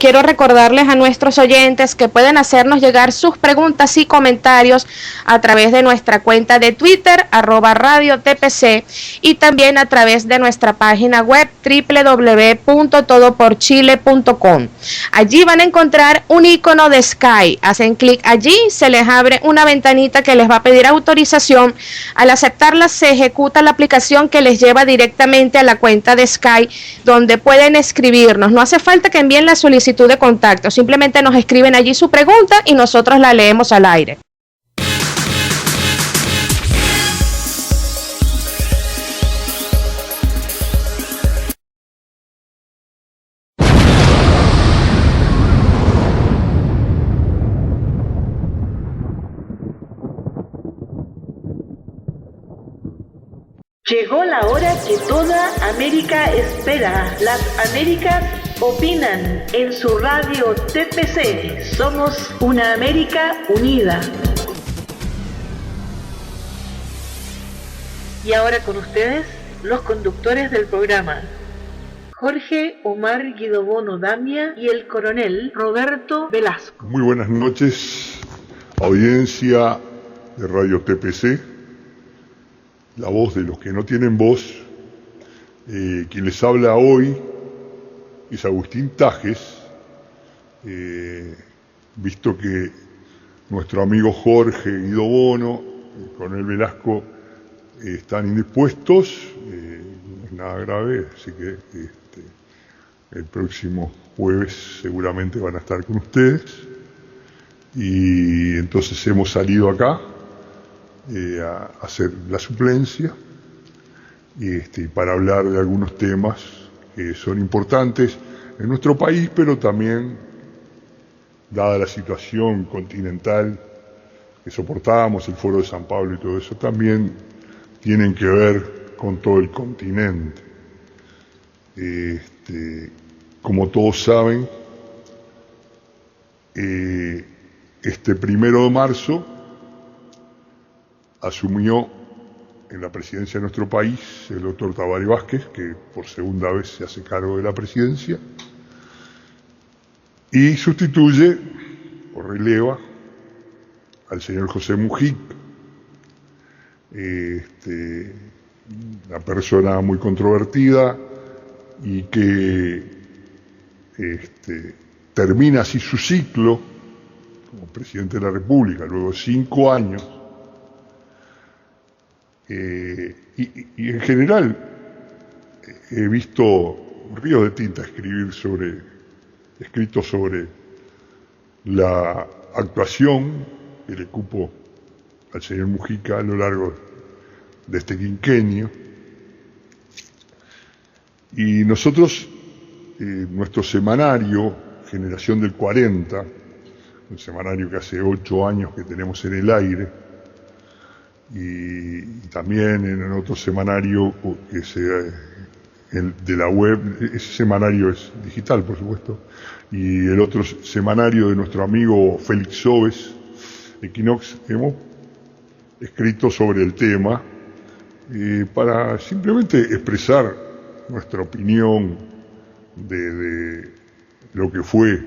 quiero recordarles a nuestros oyentes que pueden hacernos llegar sus preguntas y comentarios a través de nuestra cuenta de Twitter, @radiotpc, y también a través de nuestra página web www.todoporchile.com. Allí van a encontrar un icono de Skype. Hacen clic allí, se les abre una ventanita que les va a pedir autorización. Al aceptarla, se ejecuta la aplicación que les lleva directamente a la cuenta de Skype, donde pueden escribirnos. No hace falta que envíen la solicitud de contacto, simplemente nos escriben allí su pregunta y nosotros la leemos al aire. Llegó la hora que toda América espera. Las Américas opinan en su radio TPC. Somos una América unida. Y ahora con ustedes, los conductores del programa. Jorge Omar Guidobono Damia y el coronel Roberto Velasco. Muy buenas noches, audiencia de Radio TPC. La voz de los que no tienen voz. Quien les habla hoy es Agustín Tajes, visto que nuestro amigo Jorge Guidobono y Coronel Velasco están indispuestos, no es nada grave, así que el próximo jueves seguramente van a estar con ustedes, y entonces hemos salido acá a hacer la suplencia para hablar de algunos temas que son importantes en nuestro país, pero también, dada la situación continental que soportábamos, el Foro de San Pablo y todo eso, también tienen que ver con todo el continente. Como todos saben, este 1 de marzo asumió en la presidencia de nuestro país el doctor Tabaré Vázquez, que por segunda vez se hace cargo de la presidencia, y sustituye o releva al señor José Mujica, una persona muy controvertida y que termina así su ciclo como presidente de la República, luego de 5 años. Y en general he visto ríos de tinta escrito sobre la actuación que le cupo al señor Mujica a lo largo de este quinquenio. Y nosotros, nuestro semanario Generación del 40, un semanario que hace 8 años que tenemos en el aire, y también en otro semanario que el de la web, ese semanario es digital, por supuesto, y el otro semanario de nuestro amigo Félix Sobes, Equinox, hemos escrito sobre el tema para simplemente expresar nuestra opinión de lo que fue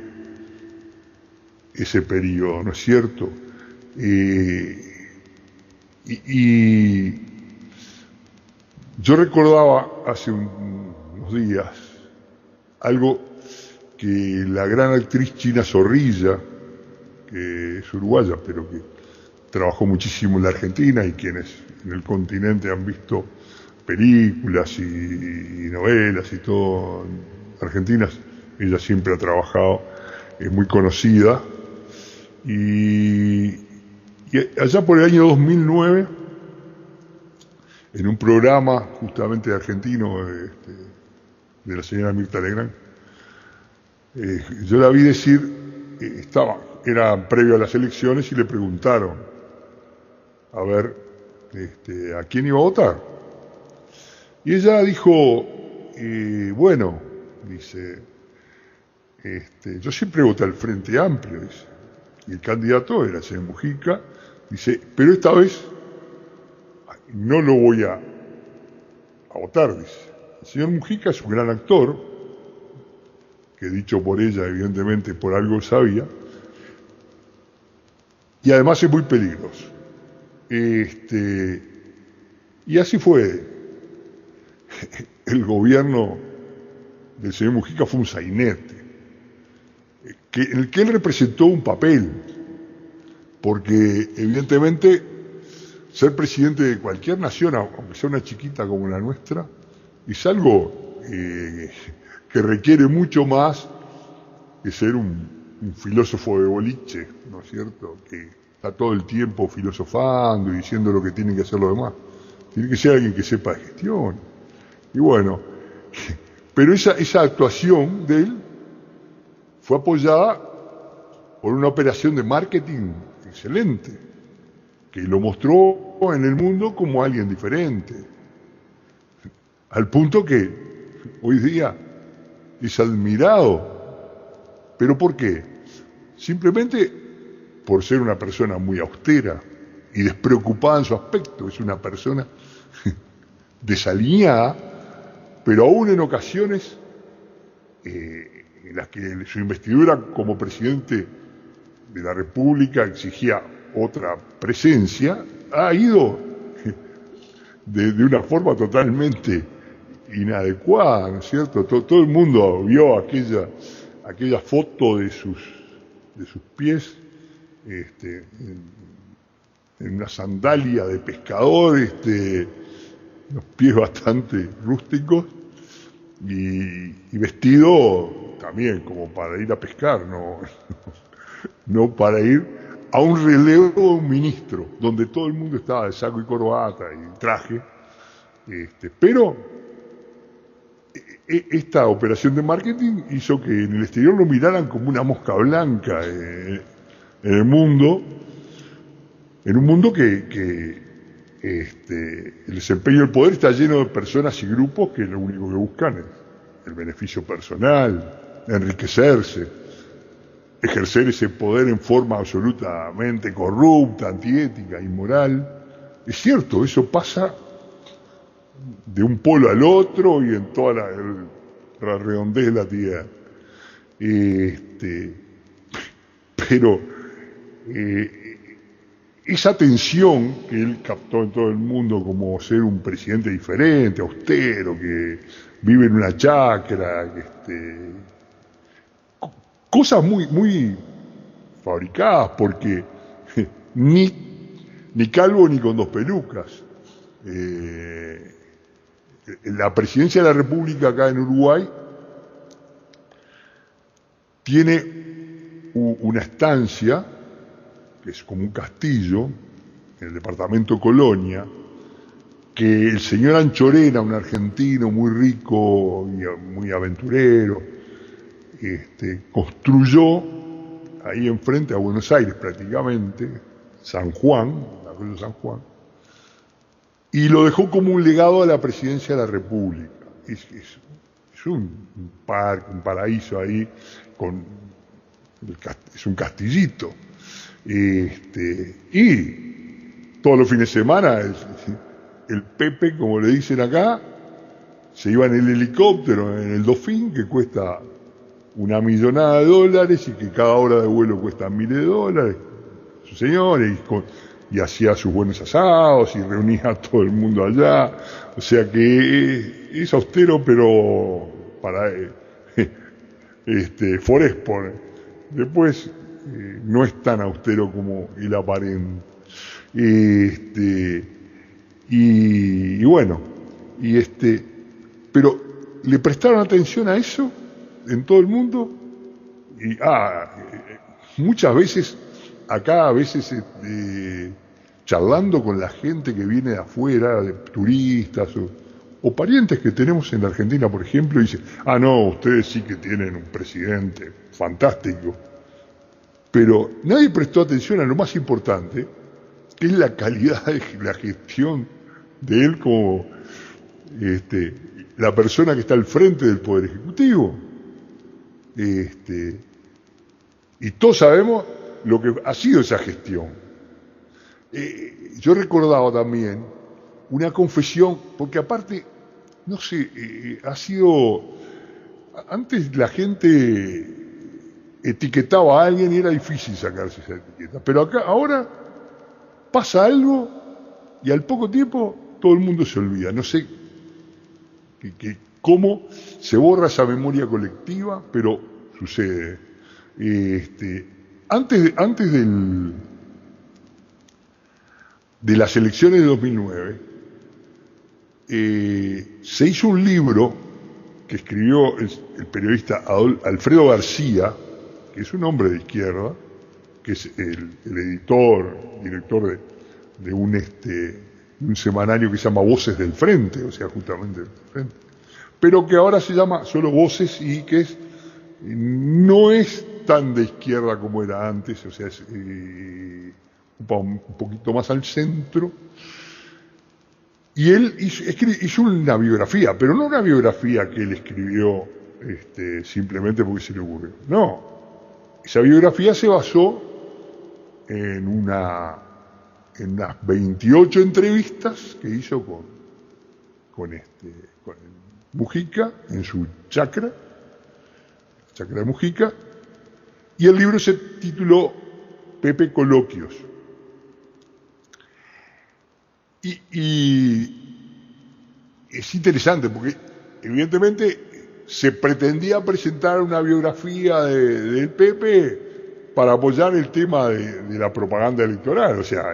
ese periodo, ¿no es cierto? Y yo recordaba hace unos días algo que la gran actriz China Zorrilla, que es uruguaya, pero que trabajó muchísimo en la Argentina, y quienes en el continente han visto películas y novelas y todo argentinas, ella siempre ha trabajado, es muy conocida, y allá por el año 2009, en un programa justamente argentino de la señora Mirta Legrand, yo la vi decir, era previo a las elecciones, y le preguntaron a ver a quién iba a votar. Y ella dijo, bueno, dice, yo siempre voté al Frente Amplio, dice, y el candidato era el señor Mujica. Dice, pero esta vez no lo voy a votar, dice. El señor Mujica es un gran actor, que dicho por ella, evidentemente por algo sabía, y además es muy peligroso. Y así fue. El gobierno del señor Mujica fue un sainete, en el que él representó un papel, porque evidentemente ser presidente de cualquier nación, aunque sea una chiquita como la nuestra, es algo que requiere mucho más que ser un filósofo de boliche, ¿no es cierto?, que está todo el tiempo filosofando y diciendo lo que tienen que hacer los demás. Tiene que ser alguien que sepa de gestión. Y bueno, pero esa actuación de él fue apoyada por una operación de marketing excelente, que lo mostró en el mundo como alguien diferente, al punto que hoy día es admirado. ¿Pero por qué? Simplemente por ser una persona muy austera y despreocupada en su aspecto. Es una persona desaliñada, pero aún en ocasiones en las que su investidura como presidente de la República exigía otra presencia, ha ido de una forma totalmente inadecuada, ¿no es cierto? Todo el mundo vio aquella foto de sus pies en una sandalia de pescador, unos pies bastante rústicos y vestido también como para ir a pescar, no para ir a un relevo de un ministro, donde todo el mundo estaba de saco y corbata y traje, pero esta operación de marketing hizo que en el exterior lo miraran como una mosca blanca en el mundo, en un mundo que el desempeño del poder está lleno de personas y grupos que lo único que buscan es el beneficio personal, enriquecerse, ejercer ese poder en forma absolutamente corrupta, antiética, inmoral. Es cierto, eso pasa de un polo al otro y en toda la redondez de la tierra. Pero esa tensión que él captó en todo el mundo como ser un presidente diferente, austero, que vive en una chacra, cosas muy, muy fabricadas, porque ni calvo ni con dos pelucas. La presidencia de la República acá en Uruguay tiene una estancia que es como un castillo en el departamento Colonia, que el señor Anchorena, un argentino muy rico y muy aventurero, construyó ahí enfrente a Buenos Aires prácticamente, San Juan, la arroyo San Juan, y lo dejó como un legado a la presidencia de la República. Es un parque, un paraíso ahí, es un castillito. Y todos los fines de semana el Pepe, como le dicen acá, se iba en el helicóptero, en el Dofín, que cuesta $1.000.000 y que cada hora de vuelo cuesta $1.000, su señor, y hacía sus buenos asados y reunía a todo el mundo allá. O sea que es austero, pero para Forespor. Después no es tan austero como el aparente. Y bueno, pero le prestaron atención a eso en todo el mundo. Y muchas veces acá, charlando con la gente que viene de afuera, de turistas o parientes que tenemos en la Argentina, por ejemplo, y dicen, no, ustedes sí que tienen un presidente fantástico. Pero nadie prestó atención a lo más importante, que es la calidad de la gestión de él como la persona que está al frente del Poder Ejecutivo. Y todos sabemos lo que ha sido esa gestión. Yo recordaba también una confesión, porque aparte, no sé, ha sido antes la gente etiquetaba a alguien y era difícil sacarse esa etiqueta. Pero ahora pasa algo y al poco tiempo todo el mundo se olvida. No sé cómo se borra esa memoria colectiva, pero sucede. Antes de las elecciones de 2009, se hizo un libro que escribió el periodista Alfredo García, que es un hombre de izquierda, que es el director de un semanario que se llama Voces del Frente, o sea, justamente del Frente, pero que ahora se llama solo Voces y que no es tan de izquierda como era antes, o sea, es un poquito más al centro. Y él hizo una biografía, pero no una biografía que él escribió simplemente porque se le ocurrió. No, esa biografía se basó en unas 28 entrevistas que hizo con Mujica en su chacra de Mujica, y el libro se tituló Pepe Coloquios. Y es interesante porque evidentemente se pretendía presentar una biografía del Pepe para apoyar el tema de la propaganda electoral, o sea,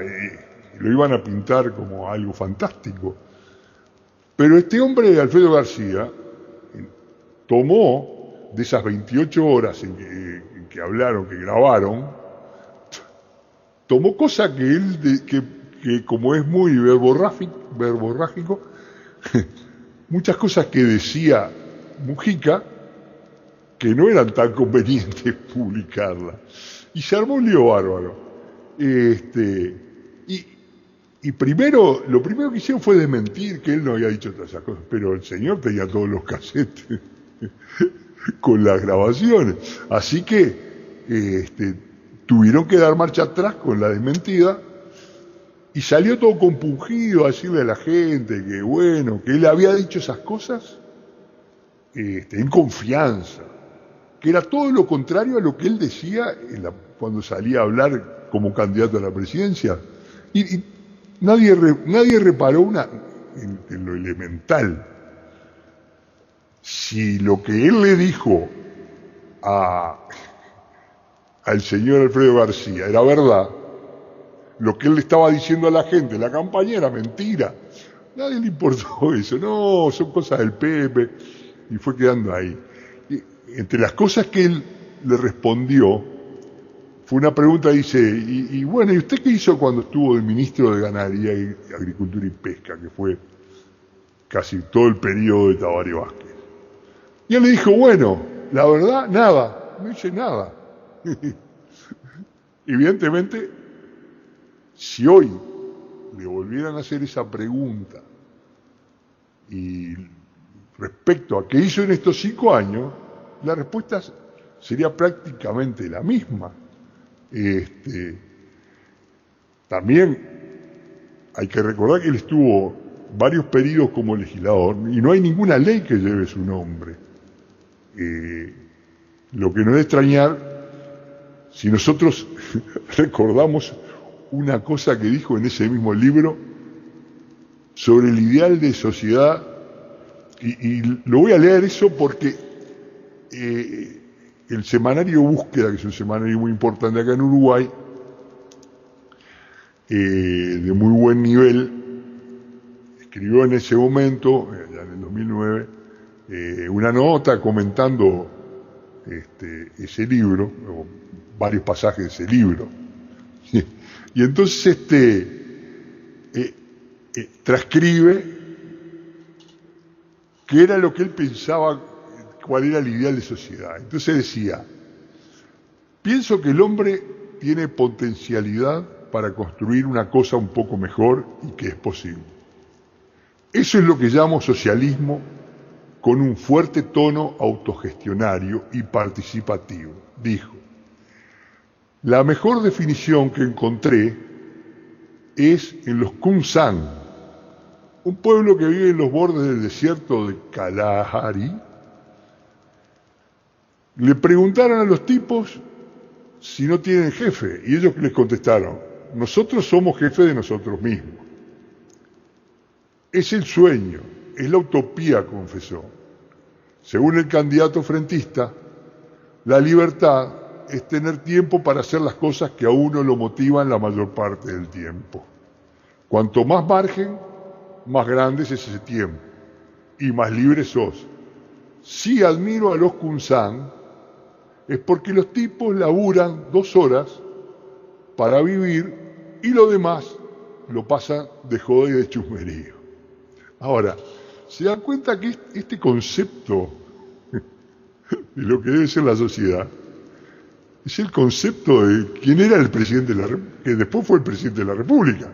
lo iban a pintar como algo fantástico. Pero este hombre, Alfredo García, tomó de esas 28 horas en que hablaron, que grabaron, tomó cosas que él, que como es muy verborrágico, muchas cosas que decía Mujica que no eran tan convenientes publicarlas. Y se armó un lío bárbaro. Y lo primero que hicieron fue desmentir que él no había dicho todas esas cosas, pero el señor tenía todos los casetes con las grabaciones. Así que tuvieron que dar marcha atrás con la desmentida y salió todo compungido a decirle a la gente que bueno, que él había dicho esas cosas en confianza, que era todo lo contrario a lo que él decía cuando salía a hablar como candidato a la presidencia. Y nadie reparó en lo elemental. Si lo que él le dijo al señor Alfredo García era verdad, lo que él le estaba diciendo a la gente, la campaña era mentira. Nadie le importó eso. No, son cosas del Pepe. Y fue quedando ahí. Y entre las cosas que él le respondió, fue una pregunta, dice, y bueno, ¿y usted qué hizo cuando estuvo de ministro de Ganadería y Agricultura y Pesca, que fue casi todo el periodo de Tabaré Vázquez? Y él le dijo, bueno, la verdad, nada, no hice nada. Evidentemente, si hoy le volvieran a hacer esa pregunta y respecto a qué hizo en estos 5 años, la respuesta sería prácticamente la misma. También hay que recordar que él estuvo varios periodos como legislador y no hay ninguna ley que lleve su nombre. Lo que no es extrañar si nosotros recordamos una cosa que dijo en ese mismo libro sobre el ideal de sociedad, y lo voy a leer eso porque el semanario Búsqueda, que es un semanario muy importante acá en Uruguay, de muy buen nivel, escribió en ese momento, ya en el 2009, una nota comentando ese libro, o varios pasajes de ese libro. Y entonces transcribe qué era lo que él pensaba, cuál era el ideal de sociedad. Entonces decía, pienso que el hombre tiene potencialidad para construir una cosa un poco mejor y que es posible. Eso es lo que llamo socialismo con un fuerte tono autogestionario y participativo. Dijo, la mejor definición que encontré es en los Kunsan, un pueblo que vive en los bordes del desierto de Kalahari, Le preguntaron a los tipos si no tienen jefe, y ellos les contestaron: nosotros somos jefes de nosotros mismos. Es el sueño, es la utopía, confesó. Según el candidato frentista, la libertad es tener tiempo para hacer las cosas que a uno lo motivan la mayor parte del tiempo. Cuanto más margen, más grande es ese tiempo y más libre sos. Si admiro a los Kunsan, es porque los tipos laburan 2 horas para vivir y lo demás lo pasan de joda y de chusmerío. Ahora, ¿se dan cuenta que este concepto de lo que debe ser la sociedad es el concepto de quién era el presidente de la República, que después fue el presidente de la República?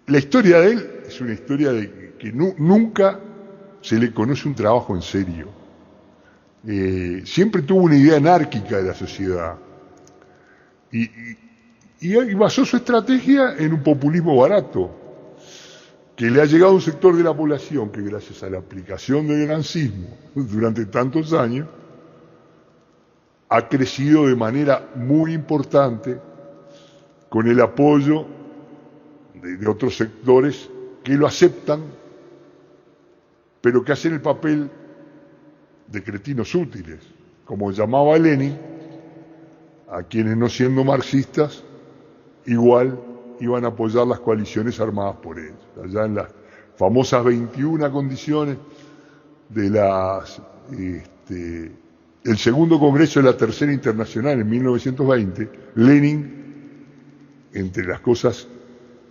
La historia de él es una historia de que nunca se le conoce un trabajo en serio. Siempre tuvo una idea anárquica de la sociedad y basó su estrategia en un populismo barato que le ha llegado a un sector de la población que, gracias a la aplicación del grancismo durante tantos años, ha crecido de manera muy importante con el apoyo de otros sectores que lo aceptan, pero que hacen el papel de cretinos útiles, como llamaba Lenin a quienes, no siendo marxistas, igual iban a apoyar las coaliciones armadas por ellos. Allá en las famosas 21 condiciones de el segundo congreso de la Tercera Internacional en 1920, Lenin, entre las cosas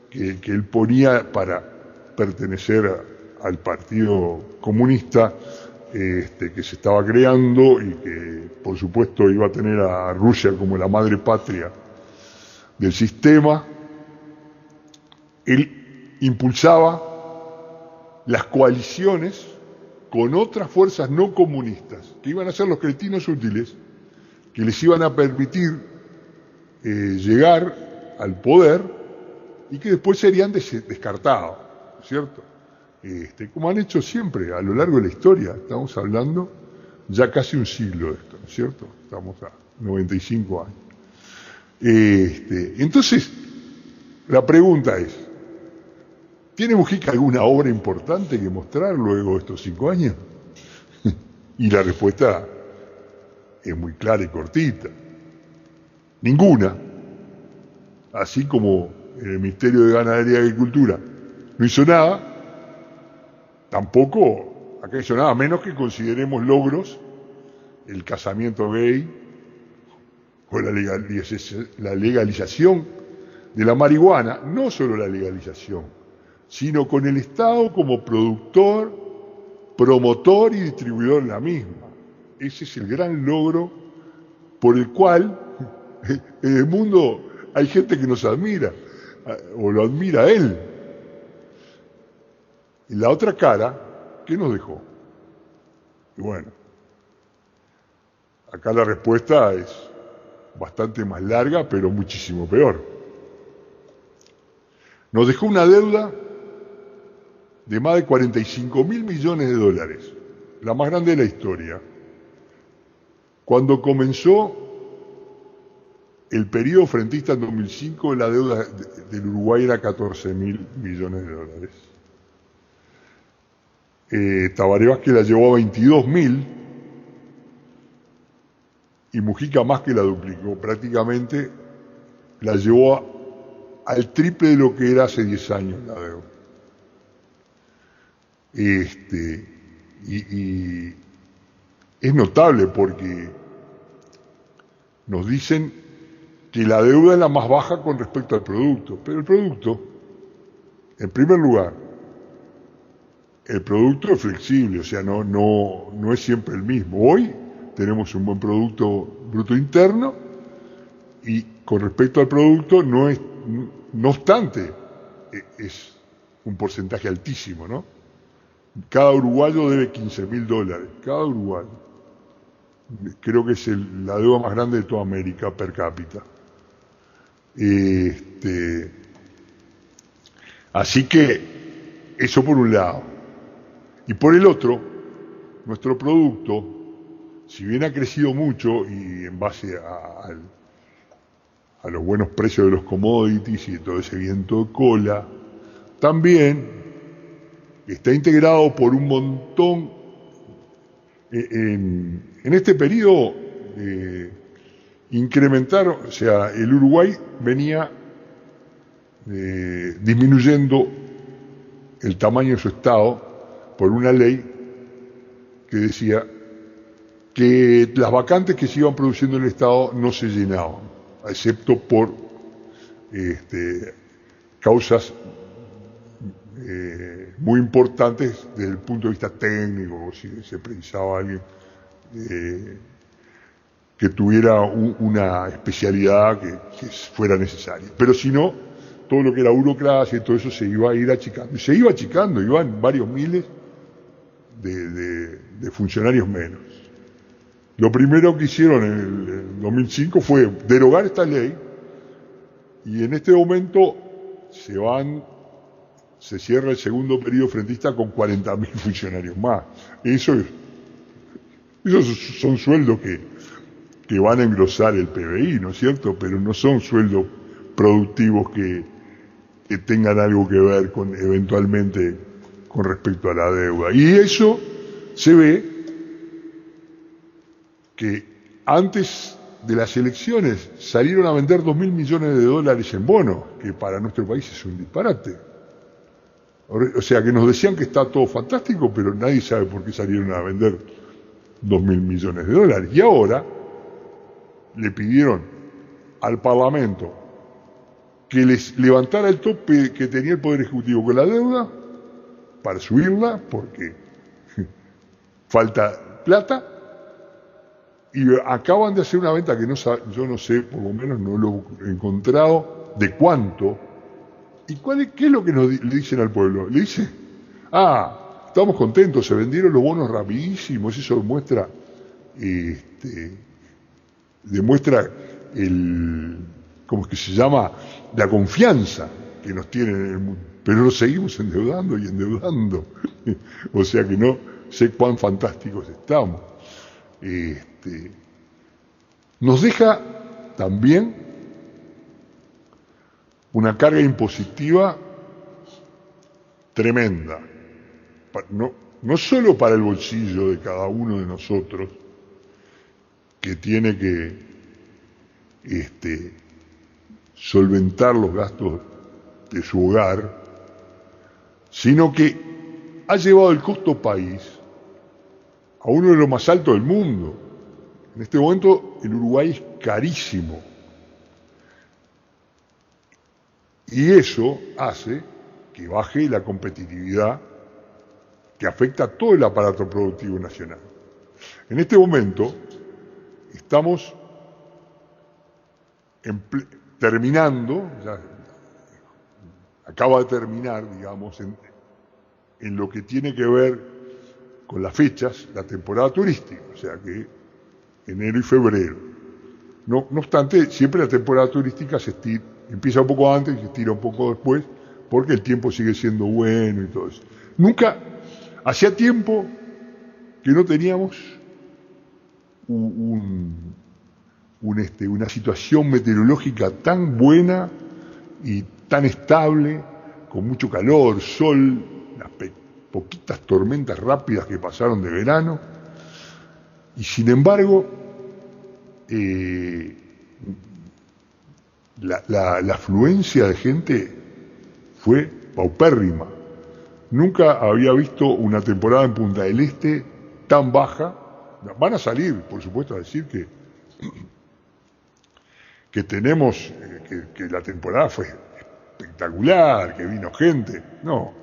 que él ponía para pertenecer al Partido Comunista que se estaba creando y que, por supuesto, iba a tener a Rusia como la madre patria del sistema, él impulsaba las coaliciones con otras fuerzas no comunistas, que iban a ser los cretinos útiles, que les iban a permitir llegar al poder y que después serían descartados, ¿cierto? Como han hecho siempre a lo largo de la historia. Estamos hablando ya casi un siglo de esto, ¿no es cierto? Estamos a 95 años. Entonces, la pregunta es: ¿tiene Mujica alguna obra importante que mostrar luego de estos 5 años? Y la respuesta es muy clara y cortita: ninguna. Así como en el Ministerio de Ganadería y Agricultura no hizo nada, tampoco acá hizo nada, a menos que consideremos logros el casamiento gay o la legalización de la marihuana. No solo la legalización, sino con el Estado como productor, promotor y distribuidor de la misma. Ese es el gran logro por el cual en el mundo hay gente que nos admira, o lo admira a él. Y la otra cara, ¿qué nos dejó? Y bueno, acá la respuesta es bastante más larga, pero muchísimo peor. Nos dejó una deuda de más de 45.000 millones de dólares, la más grande de la historia. Cuando comenzó el periodo frentista en 2005, la deuda del Uruguay era 14.000 millones de dólares. Tabaré Vázquez la llevó a 22.000 y Mujica más que la duplicó, prácticamente la llevó al triple de lo que era hace 10 años la deuda. Y es notable porque nos dicen que la deuda es la más baja con respecto al producto, pero el producto, en primer lugar, el producto es flexible, o sea, no es siempre el mismo. Hoy tenemos un buen Producto Bruto Interno y con respecto al producto no obstante, es un porcentaje altísimo, ¿no? Cada uruguayo debe $15.000, cada uruguayo. Creo que es la deuda más grande de toda América per cápita. Así que, eso por un lado. Y por el otro, nuestro producto, si bien ha crecido mucho y en base a los buenos precios de los commodities y todo ese viento de cola, también está integrado por un montón. En este periodo incrementaron, o sea, el Uruguay venía disminuyendo el tamaño de su Estado por una ley que decía que las vacantes que se iban produciendo en el Estado no se llenaban, excepto por causas muy importantes desde el punto de vista técnico, si se precisaba alguien que tuviera una especialidad que fuera necesaria. Pero si no, todo lo que era burocracia y todo eso se iba a ir achicando. Y se iba achicando, iban varios miles de funcionarios menos. Lo primero que hicieron en el 2005 fue derogar esta ley y en este momento se cierra el segundo periodo frentista con 40.000 funcionarios más. Esos son sueldos que van a engrosar el PBI, ¿no es cierto? Pero no son sueldos productivos que tengan algo que ver con eventualmente con respecto a la deuda. Y eso se ve que antes de las elecciones salieron a vender 2.000 millones de dólares en bonos, que para nuestro país es un disparate. O sea, que nos decían que está todo fantástico, pero nadie sabe por qué salieron a vender 2.000 millones de dólares. Y ahora le pidieron al Parlamento que les levantara el tope que tenía el Poder Ejecutivo con la deuda para subirla, porque falta plata, y acaban de hacer una venta que yo no sé, por lo menos no lo he encontrado, de cuánto. ¿Y qué es lo que le dicen al pueblo? Le dicen, estamos contentos, se vendieron los bonos rapidísimos, eso demuestra ¿cómo es que se llama? La confianza que nos tienen en el mundo. Pero nos seguimos endeudando y endeudando. O sea que no sé cuán fantásticos estamos. Nos deja también una carga impositiva tremenda, no solo para el bolsillo de cada uno de nosotros, que tiene que solventar los gastos de su hogar, sino que ha llevado el costo país a uno de los más altos del mundo. En este momento el Uruguay es carísimo. Y eso hace que baje la competitividad que afecta a todo el aparato productivo nacional. En este momento estamos terminando, ya acaba de terminar, digamos, en lo que tiene que ver con las fechas, la temporada turística, o sea que enero y febrero. No obstante, siempre la temporada turística empieza un poco antes y se estira un poco después, porque el tiempo sigue siendo bueno y todo eso. Hacía tiempo que no teníamos una situación meteorológica tan buena y tan estable, con mucho calor, sol, las poquitas tormentas rápidas que pasaron de verano, y sin embargo la afluencia de gente fue paupérrima. Nunca había visto una temporada en Punta del Este tan baja. Van a salir, por supuesto, a decir que tenemos, que la temporada fue espectacular, que vino gente. No,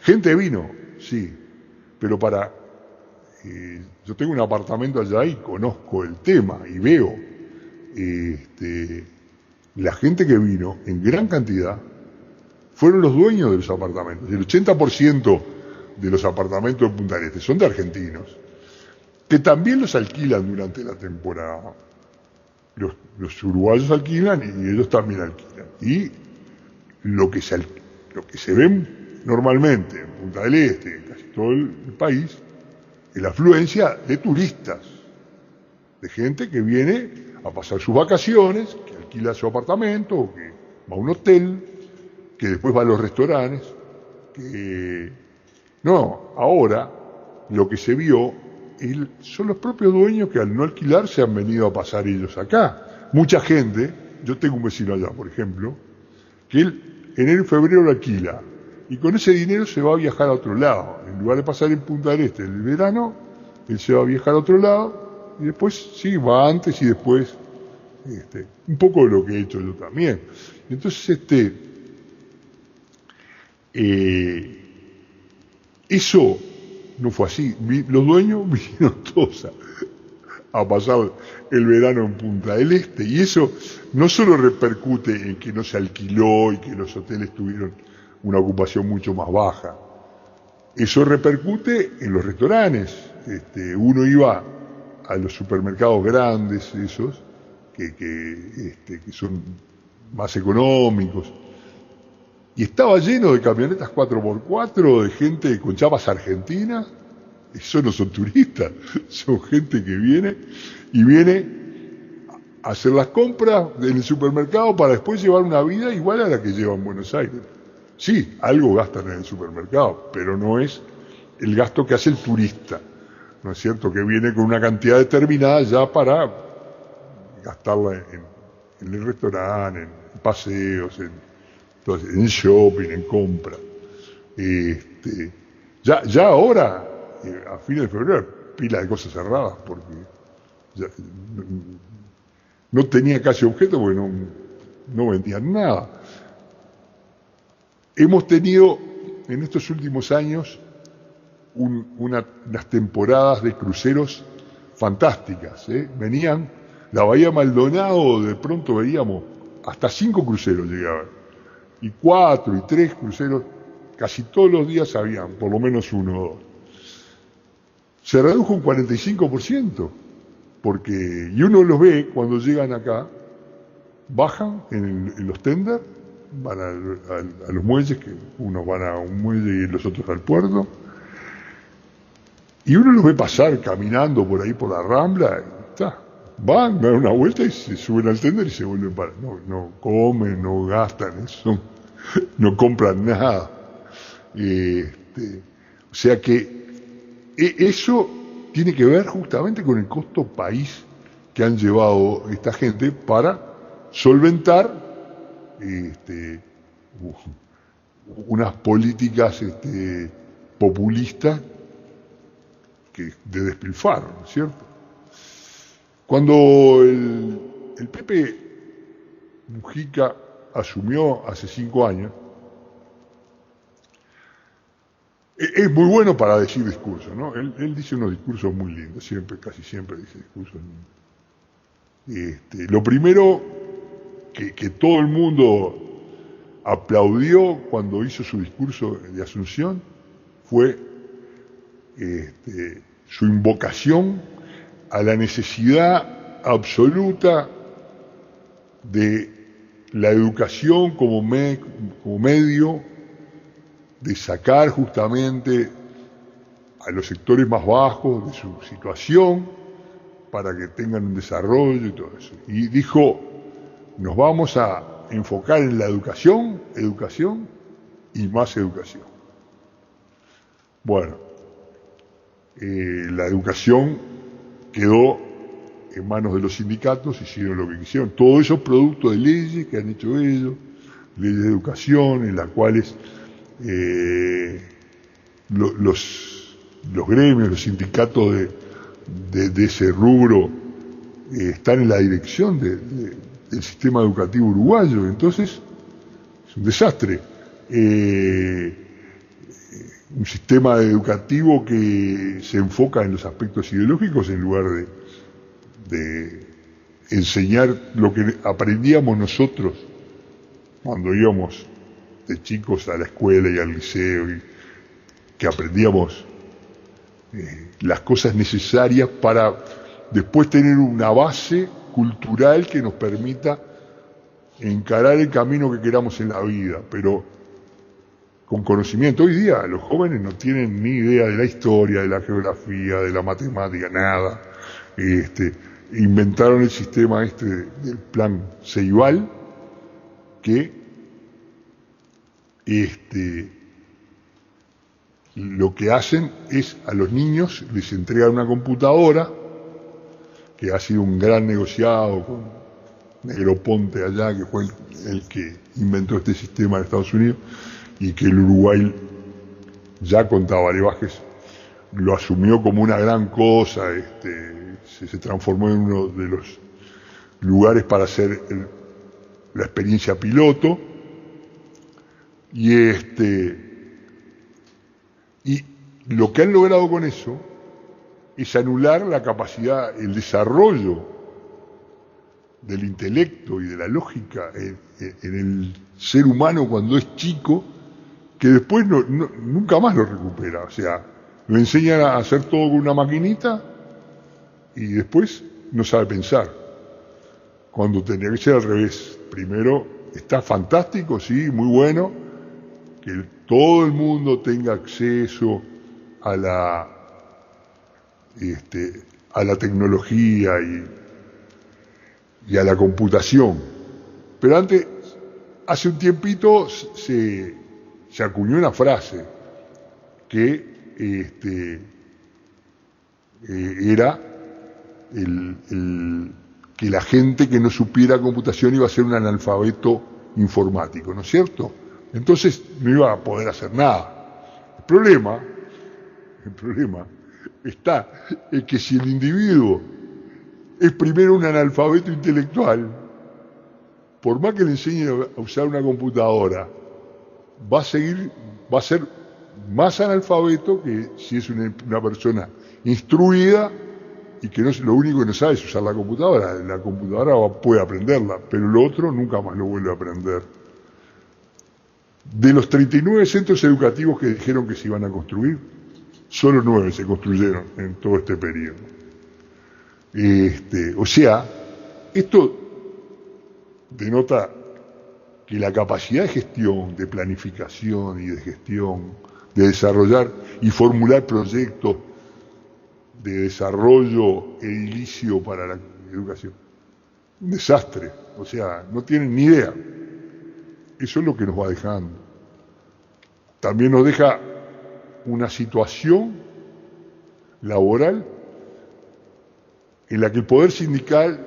gente vino, sí, pero yo tengo un apartamento allá y conozco el tema y veo la gente que vino en gran cantidad fueron los dueños de los apartamentos. El 80% de los apartamentos de Punta del Este son de argentinos, que también los alquilan durante la temporada. Los uruguayos alquilan y ellos también alquilan. Y lo que se ve normalmente en Punta del Este, en casi todo el país, es la afluencia de turistas, de gente que viene a pasar sus vacaciones, que alquila su apartamento, o que va a un hotel, que después va a los restaurantes, que... No, ahora lo que se vio son los propios dueños que al no alquilar se han venido a pasar ellos acá. Mucha gente, yo tengo un vecino allá, por ejemplo, que él enero y febrero lo alquila, y con ese dinero se va a viajar a otro lado. En lugar de pasar en Punta del Este en el verano, él se va a viajar a otro lado, y después sí, va antes y después, un poco de lo que he hecho yo también. Entonces, eso no fue así. Los dueños vinieron todos a pasar el verano en Punta del Este, y eso no solo repercute en que no se alquiló y que los hoteles tuvieron una ocupación mucho más baja, eso repercute en los restaurantes. Uno iba a los supermercados grandes, esos que son más económicos, y estaba lleno de camionetas 4x4 de gente con chapas argentinas. Eso no son turistas, son gente que viene a hacer las compras en el supermercado para después llevar una vida igual a la que lleva en Buenos Aires. Sí, algo gastan en el supermercado, pero no es el gasto que hace el turista, ¿no es cierto? Que viene con una cantidad determinada ya para gastarla en el restaurante, en paseos, en shopping, en compra. Ya ahora, a fines de febrero, pila de cosas cerradas, porque ya no tenía casi objeto porque no vendían nada. Hemos tenido en estos últimos años unas temporadas de cruceros fantásticas. Venían, la Bahía Maldonado, de pronto veíamos hasta 5 cruceros llegaban, y 4 y 3 cruceros, casi todos los días habían, por lo menos 1 o 2. Se redujo un 45%, y uno los ve cuando llegan acá, bajan en los tenders, van a los muelles, que unos van a un muelle y los otros al puerto, y uno los ve pasar caminando por ahí por la Rambla, van, dan una vuelta y se suben al tender y se vuelven para... No comen, no gastan, no compran nada. O sea que eso tiene que ver justamente con el costo país que han llevado esta gente para solventar unas políticas populistas de despilfarro, ¿no es cierto? Cuando el Pepe Mujica asumió hace 5 años, es muy bueno para decir discursos, ¿no? Él dice unos discursos muy lindos, casi siempre dice discursos lindos. Lo primero que todo el mundo aplaudió cuando hizo su discurso de Asunción fue su invocación a la necesidad absoluta de la educación como medio de sacar justamente a los sectores más bajos de su situación para que tengan un desarrollo y todo eso. Y dijo, nos vamos a enfocar en la educación y más educación. Bueno, la educación quedó en manos de los sindicatos, hicieron lo que quisieron. Todo eso producto de leyes que han hecho ellos, leyes de educación en las cuales los gremios, los sindicatos de ese rubro están en la dirección del sistema educativo uruguayo. Entonces es un desastre. Un sistema educativo que se enfoca en los aspectos ideológicos en lugar de enseñar lo que aprendíamos nosotros cuando íbamos de chicos a la escuela y al liceo, y que aprendíamos las cosas necesarias para después tener una base cultural que nos permita encarar el camino que queramos en la vida. Pero con conocimiento. Hoy día los jóvenes no tienen ni idea de la historia, de la geografía, de la matemática, nada. Inventaron el sistema del plan Ceibal, que lo que hacen es a los niños les entregan una computadora, que ha sido un gran negociado con Negroponte allá, que fue el que inventó este sistema en Estados Unidos, y que el Uruguay, ya con Tabaré Vázquez, lo asumió como una gran cosa, se transformó en uno de los lugares para hacer la experiencia piloto, y lo que han logrado con eso es anular la capacidad, el desarrollo del intelecto y de la lógica en el ser humano cuando es chico, que después nunca más lo recupera. O sea, lo enseñan a hacer todo con una maquinita y después no sabe pensar, cuando tendría que ser al revés. Primero, está fantástico, sí, muy bueno, que todo el mundo tenga acceso a la tecnología y a la computación. Pero hace un tiempito se acuñó una frase que era que la gente que no supiera computación iba a ser un analfabeto informático, ¿no es cierto? Entonces no iba a poder hacer nada. El problema está en que si el individuo es primero un analfabeto intelectual, por más que le enseñe a usar una computadora, va a ser más analfabeto que si es una persona instruida y que lo único que no sabe es usar la computadora. La computadora puede aprenderla, pero lo otro nunca más lo vuelve a aprender. De los 39 centros educativos que dijeron que se iban a construir, solo 9 se construyeron en todo este periodo. O sea, esto denota que la capacidad de gestión, de planificación y de gestión, de desarrollar y formular proyectos de desarrollo edilicio para la educación, un desastre. O sea, no tienen ni idea. Eso es lo que nos va dejando. También nos deja una situación laboral en la que el poder sindical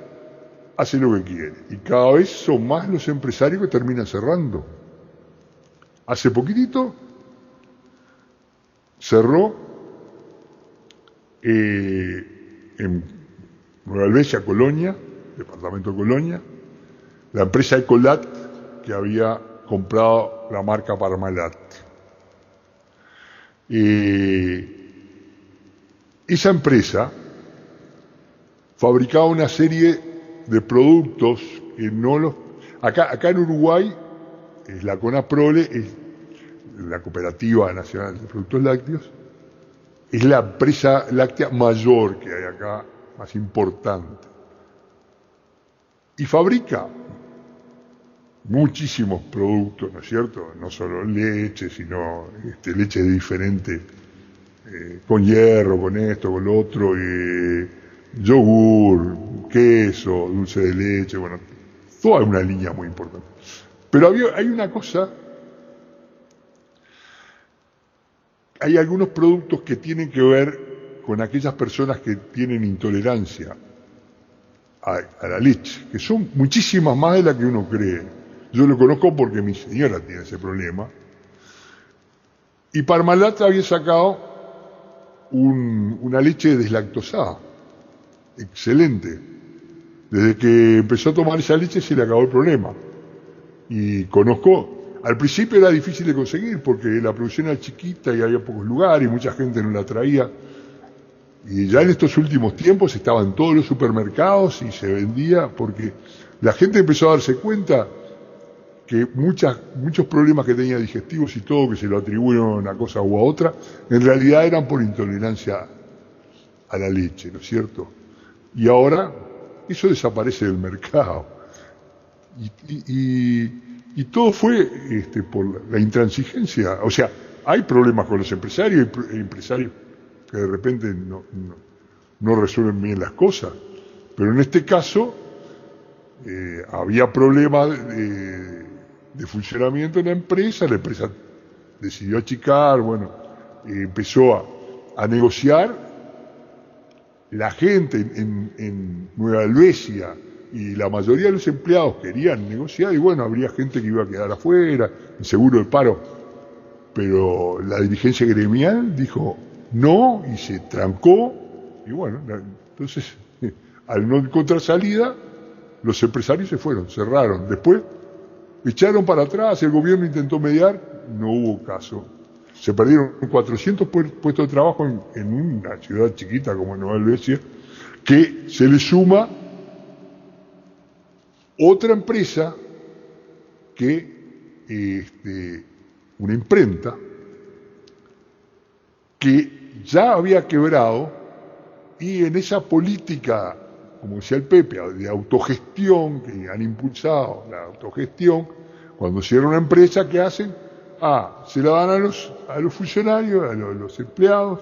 hace lo que quiere. Y cada vez son más los empresarios que terminan cerrando. Hace poquitito cerró en Nueva Albesia, Colonia, departamento de Colonia, la empresa Ecolat, que había comprado la marca Parmalat. Esa empresa fabricaba una serie de productos que no los... Acá en Uruguay, la CONAPROLE, es la Cooperativa Nacional de Productos Lácteos, es la empresa láctea mayor que hay acá, más importante. Y fabrica muchísimos productos, ¿no es cierto? No solo leche, sino leche de diferente, con hierro, con esto, con lo otro, yogur, queso, dulce de leche, bueno, toda una línea muy importante. Pero hay una cosa, hay algunos productos que tienen que ver con aquellas personas que tienen intolerancia a la leche, que son muchísimas más de las que uno cree. Yo lo conozco porque mi señora tiene ese problema. Y Parmalat había sacado una leche deslactosada, excelente. Desde que empezó a tomar esa leche se le acabó el problema. Y conozco, al principio era difícil de conseguir porque la producción era chiquita y había pocos lugares y mucha gente no la traía. Y ya en estos últimos tiempos estaba en todos los supermercados y se vendía porque la gente empezó a darse cuenta que muchos problemas que tenía digestivos y todo, que se lo atribuyeron a una cosa u a otra, en realidad eran por intolerancia a la leche, ¿no es cierto? Y ahora eso desaparece del mercado. Y y todo fue por la intransigencia. O sea, hay problemas con los empresarios, hay empresarios que de repente no resuelven bien las cosas, pero en este caso había problemas de funcionamiento en la empresa decidió achicar, bueno, empezó a negociar. La gente en Nueva Helvecia y la mayoría de los empleados querían negociar, y bueno, habría gente que iba a quedar afuera, en seguro de paro, pero la dirigencia gremial dijo no y se trancó, y bueno, entonces al no encontrar salida, los empresarios se fueron, cerraron. Después echaron para atrás, el gobierno intentó mediar, no hubo caso. Se perdieron 400 puestos de trabajo en una ciudad chiquita como Nueva Helvecia, que se le suma otra empresa una imprenta, que ya había quebrado, y en esa política, como decía el Pepe, de autogestión, que han impulsado la autogestión, cuando cierra una empresa, ¿qué hacen? Se la dan a los funcionarios, a los empleados,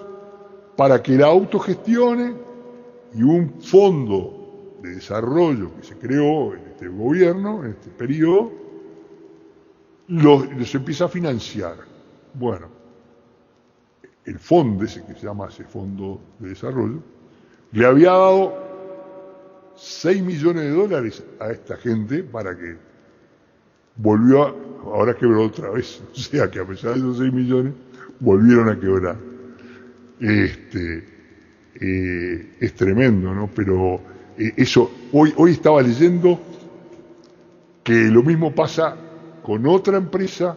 para que la autogestione, y un fondo de desarrollo que se creó en este gobierno, en este periodo, los empieza a financiar. Bueno, el fondo ese que se llama ese fondo de desarrollo, le había dado $6 millones a esta gente para que ahora quebró otra vez. O sea que a pesar de esos 6 millones, volvieron a quebrar. Es tremendo, ¿no? Pero eso, hoy estaba leyendo que lo mismo pasa con otra empresa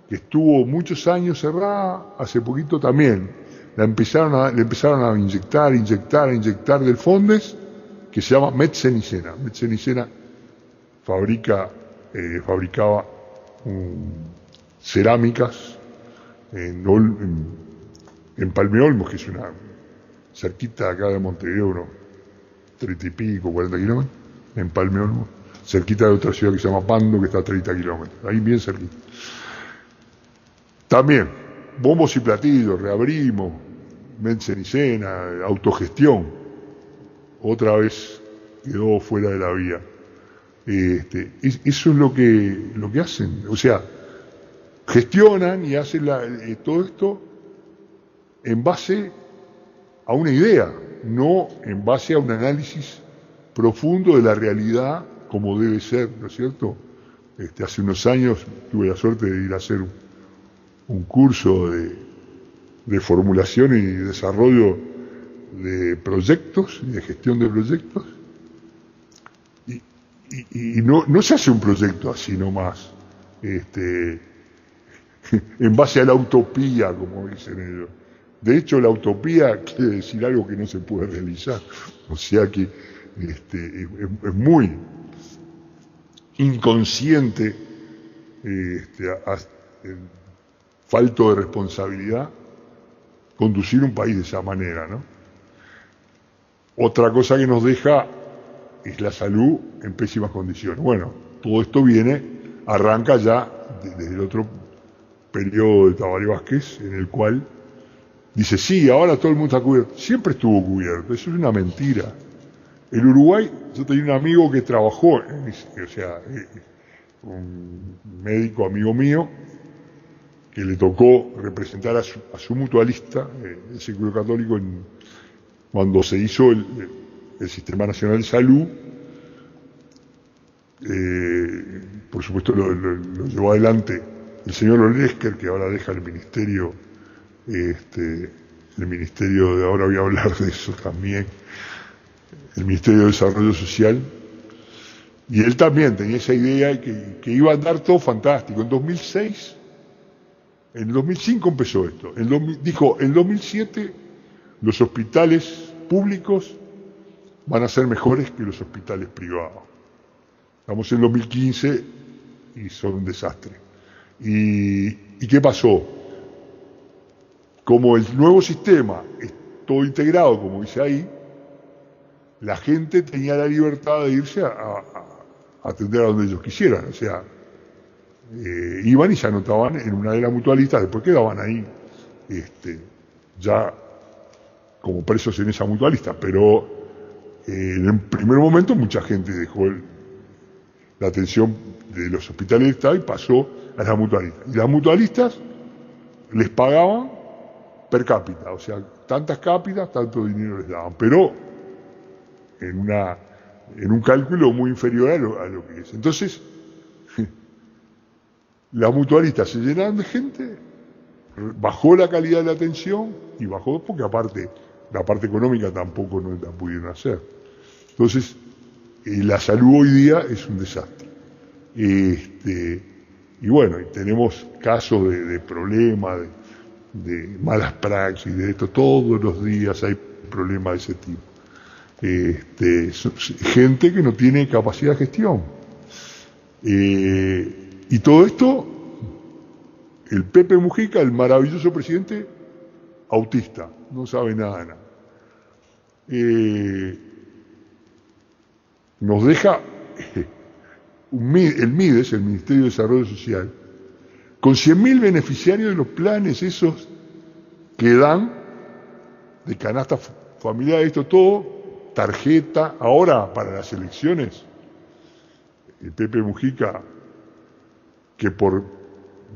que estuvo muchos años cerrada, hace poquito también. Le empezaron a inyectar del Fondes, que se llama Metzenicena. Metzenicena fabricaba cerámicas en Palme Olmos, que es una cerquita acá de Montevideo, unos 30 y pico, 40 kilómetros, en Palme Olmos, cerquita de otra ciudad que se llama Pando, que está a 30 kilómetros, ahí bien cerquita. También, bombos y platillos, reabrimos, Metzenicena, autogestión, otra vez quedó fuera de la vía. Eso es lo que hacen, o sea, gestionan y hacen todo esto en base a una idea, no en base a un análisis profundo de la realidad como debe ser, ¿no es cierto? Hace unos años tuve la suerte de ir a hacer un curso de formulación y desarrollo de proyectos y de gestión de proyectos, y no se hace un proyecto así nomás, en base a la utopía, como dicen ellos. De hecho, la utopía quiere decir algo que no se puede realizar, o sea que es muy inconsciente, falto de responsabilidad, conducir un país de esa manera, ¿no? Otra cosa que nos deja es la salud en pésimas condiciones. Bueno, todo esto arranca ya desde el otro periodo de Tabaré Vázquez, en el cual dice, sí, ahora todo el mundo está cubierto. Siempre estuvo cubierto, eso es una mentira. El Uruguay, yo tenía un amigo que trabajó, un médico amigo mío, que le tocó representar a su mutualista, el Seguro Católico, cuando se hizo el Sistema Nacional de Salud. Por supuesto lo llevó adelante el señor Olesker, que ahora deja el ministerio, de ahora voy a hablar de eso también, el Ministerio de Desarrollo Social, y él también tenía esa idea que iba a andar todo fantástico. En 2005 empezó esto. Dijo, en 2007 los hospitales públicos van a ser mejores que los hospitales privados. Estamos en 2015 y son un desastre. ¿Y qué pasó? Como el nuevo sistema es todo integrado, como dice ahí, la gente tenía la libertad de irse a atender a donde ellos quisieran. O sea, iban y se anotaban en una de las mutualistas, después quedaban ahí ya como presos en esa mutualista, pero en el primer momento mucha gente dejó la atención de los hospitales del Estado y pasó a las mutualistas. Y las mutualistas les pagaban per cápita, o sea, tantas cápitas, tanto dinero les daban, pero en un cálculo muy inferior a lo que es. Entonces, las mutualistas se llenaron de gente, bajó la calidad de la atención y bajó porque aparte la parte económica tampoco no la pudieron hacer. Entonces, la salud hoy día es un desastre. Y bueno, tenemos casos de problemas, de malas praxis, de esto, todos los días hay problemas de ese tipo. Gente que no tiene capacidad de gestión. Y todo esto, el Pepe Mujica, el maravilloso presidente, autista, no sabe nada de nada. Nos deja el MIDES, el Ministerio de Desarrollo Social, con 100.000 beneficiarios de los planes esos que dan de canasta familiar, esto todo, tarjeta, ahora para las elecciones, el Pepe Mujica, que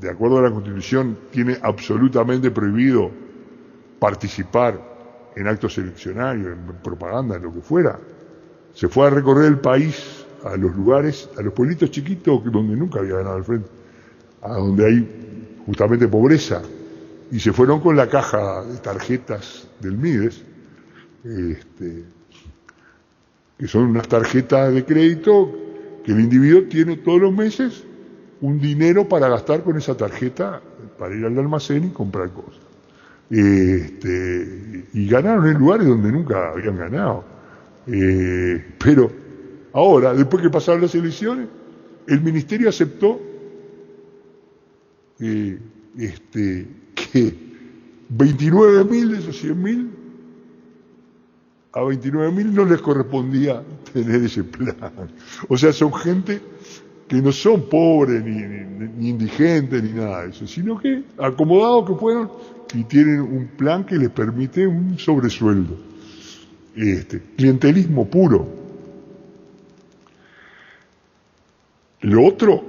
de acuerdo a la Constitución tiene absolutamente prohibido participar en actos eleccionarios, en propaganda, en lo que fuera, se fue a recorrer el país, a los lugares, a los pueblitos chiquitos donde nunca había ganado el frente, a donde hay justamente pobreza, y se fueron con la caja de tarjetas del MIDES, que son unas tarjetas de crédito que el individuo tiene todos los meses un dinero para gastar con esa tarjeta para ir al almacén y comprar cosas. Y ganaron en lugares donde nunca habían ganado. Pero ahora, después que pasaron las elecciones, el ministerio aceptó que 29.000 de esos 100.000, a 29.000 no les correspondía tener ese plan. O sea, son gente que no son pobres, ni indigentes, ni nada de eso, sino que acomodados que fueron y tienen un plan que les permite un sobresueldo. Clientelismo puro. Lo otro,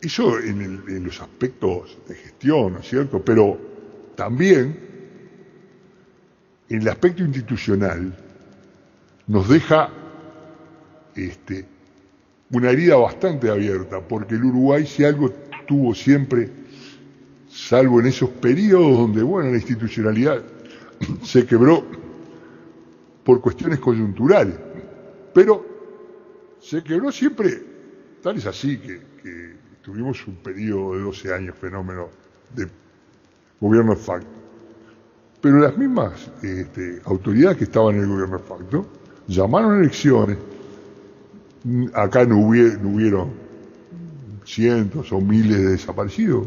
eso en los aspectos de gestión, ¿no es cierto? Pero también en el aspecto institucional nos deja una herida bastante abierta, porque el Uruguay, si algo tuvo siempre, salvo en esos periodos donde, bueno, la institucionalidad se quebró por cuestiones coyunturales, pero se quebró siempre, tal es así que tuvimos un periodo de 12 años fenómeno de gobierno de facto, pero las mismas autoridades que estaban en el gobierno de facto llamaron a elecciones. Acá no hubieron cientos o miles de desaparecidos.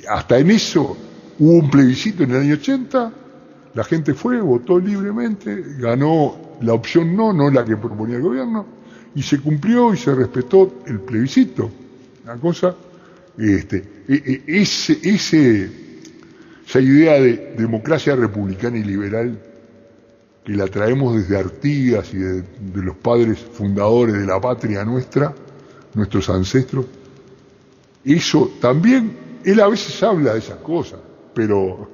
Hasta en eso hubo un plebiscito en el año 80, la gente fue, votó libremente, ganó la opción no la que proponía el gobierno, y se cumplió y se respetó el plebiscito. Una cosa, esa idea de democracia republicana y liberal que la traemos desde Artigas y de los padres fundadores de la patria nuestra, nuestros ancestros, eso también, él a veces habla de esas cosas, pero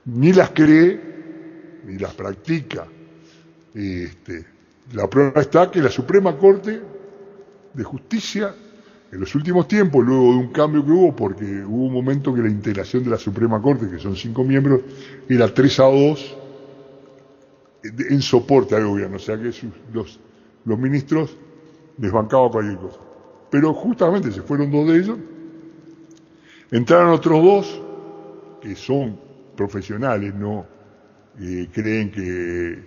ni las cree, ni las practica. La prueba está que la Suprema Corte de Justicia, en los últimos tiempos, luego de un cambio que hubo, porque hubo un momento que la integración de la Suprema Corte, que son 5 miembros, era 3-2, en soporte al gobierno, o sea que los ministros les bancaban cualquier cosa. Pero justamente se fueron 2 de ellos, entraron otros 2 que son profesionales, no creen que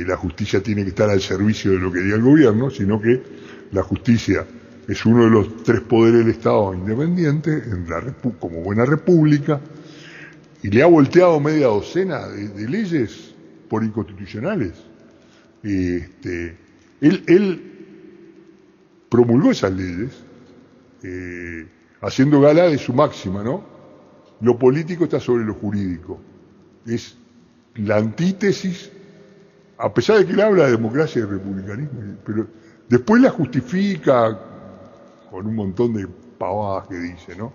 la justicia tiene que estar al servicio de lo que diga el gobierno, sino que la justicia es uno de los 3 poderes del Estado independiente, como buena república, y le ha volteado media docena de leyes por inconstitucionales. Él promulgó esas leyes, haciendo gala de su máxima, ¿no? Lo político está sobre lo jurídico. Es la antítesis, a pesar de que él habla de democracia y republicanismo, pero después la justifica con un montón de pavadas que dice, ¿no?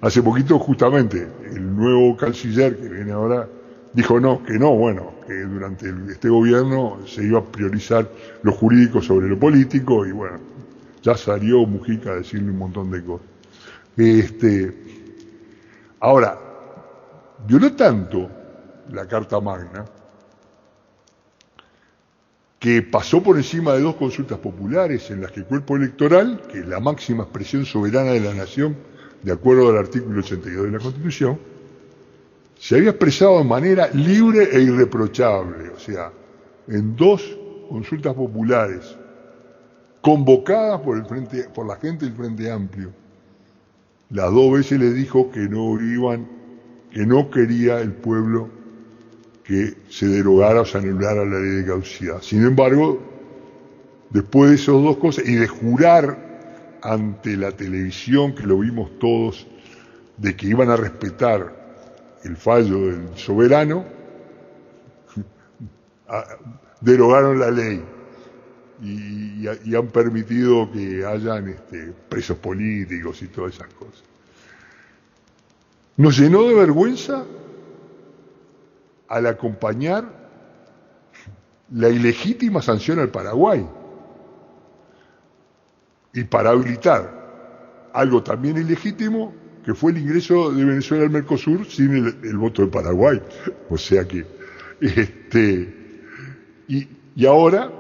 Hace poquito justamente el nuevo canciller que viene ahora dijo que durante este gobierno se iba a priorizar lo jurídico sobre lo político y bueno, ya salió Mujica a decirle un montón de cosas. Ahora, violó tanto la Carta Magna que pasó por encima de 2 consultas populares en las que el cuerpo electoral, que es la máxima expresión soberana de la nación, de acuerdo al artículo 82 de la Constitución, se había expresado de manera libre e irreprochable, o sea, en 2 consultas populares convocadas por la gente del Frente Amplio. Las 2 veces le dijo que no quería el pueblo que se derogara o se anulara la ley de caducidad. Sin embargo, después de esas 2 cosas y de jurar ante la televisión, que lo vimos todos, de que iban a respetar el fallo del soberano, derogaron la ley y han permitido que hayan presos políticos y todas esas cosas. Nos llenó de vergüenza al acompañar la ilegítima sanción al Paraguay y para habilitar algo también ilegítimo, que fue el ingreso de Venezuela al Mercosur sin el voto del Paraguay. O sea que y ahora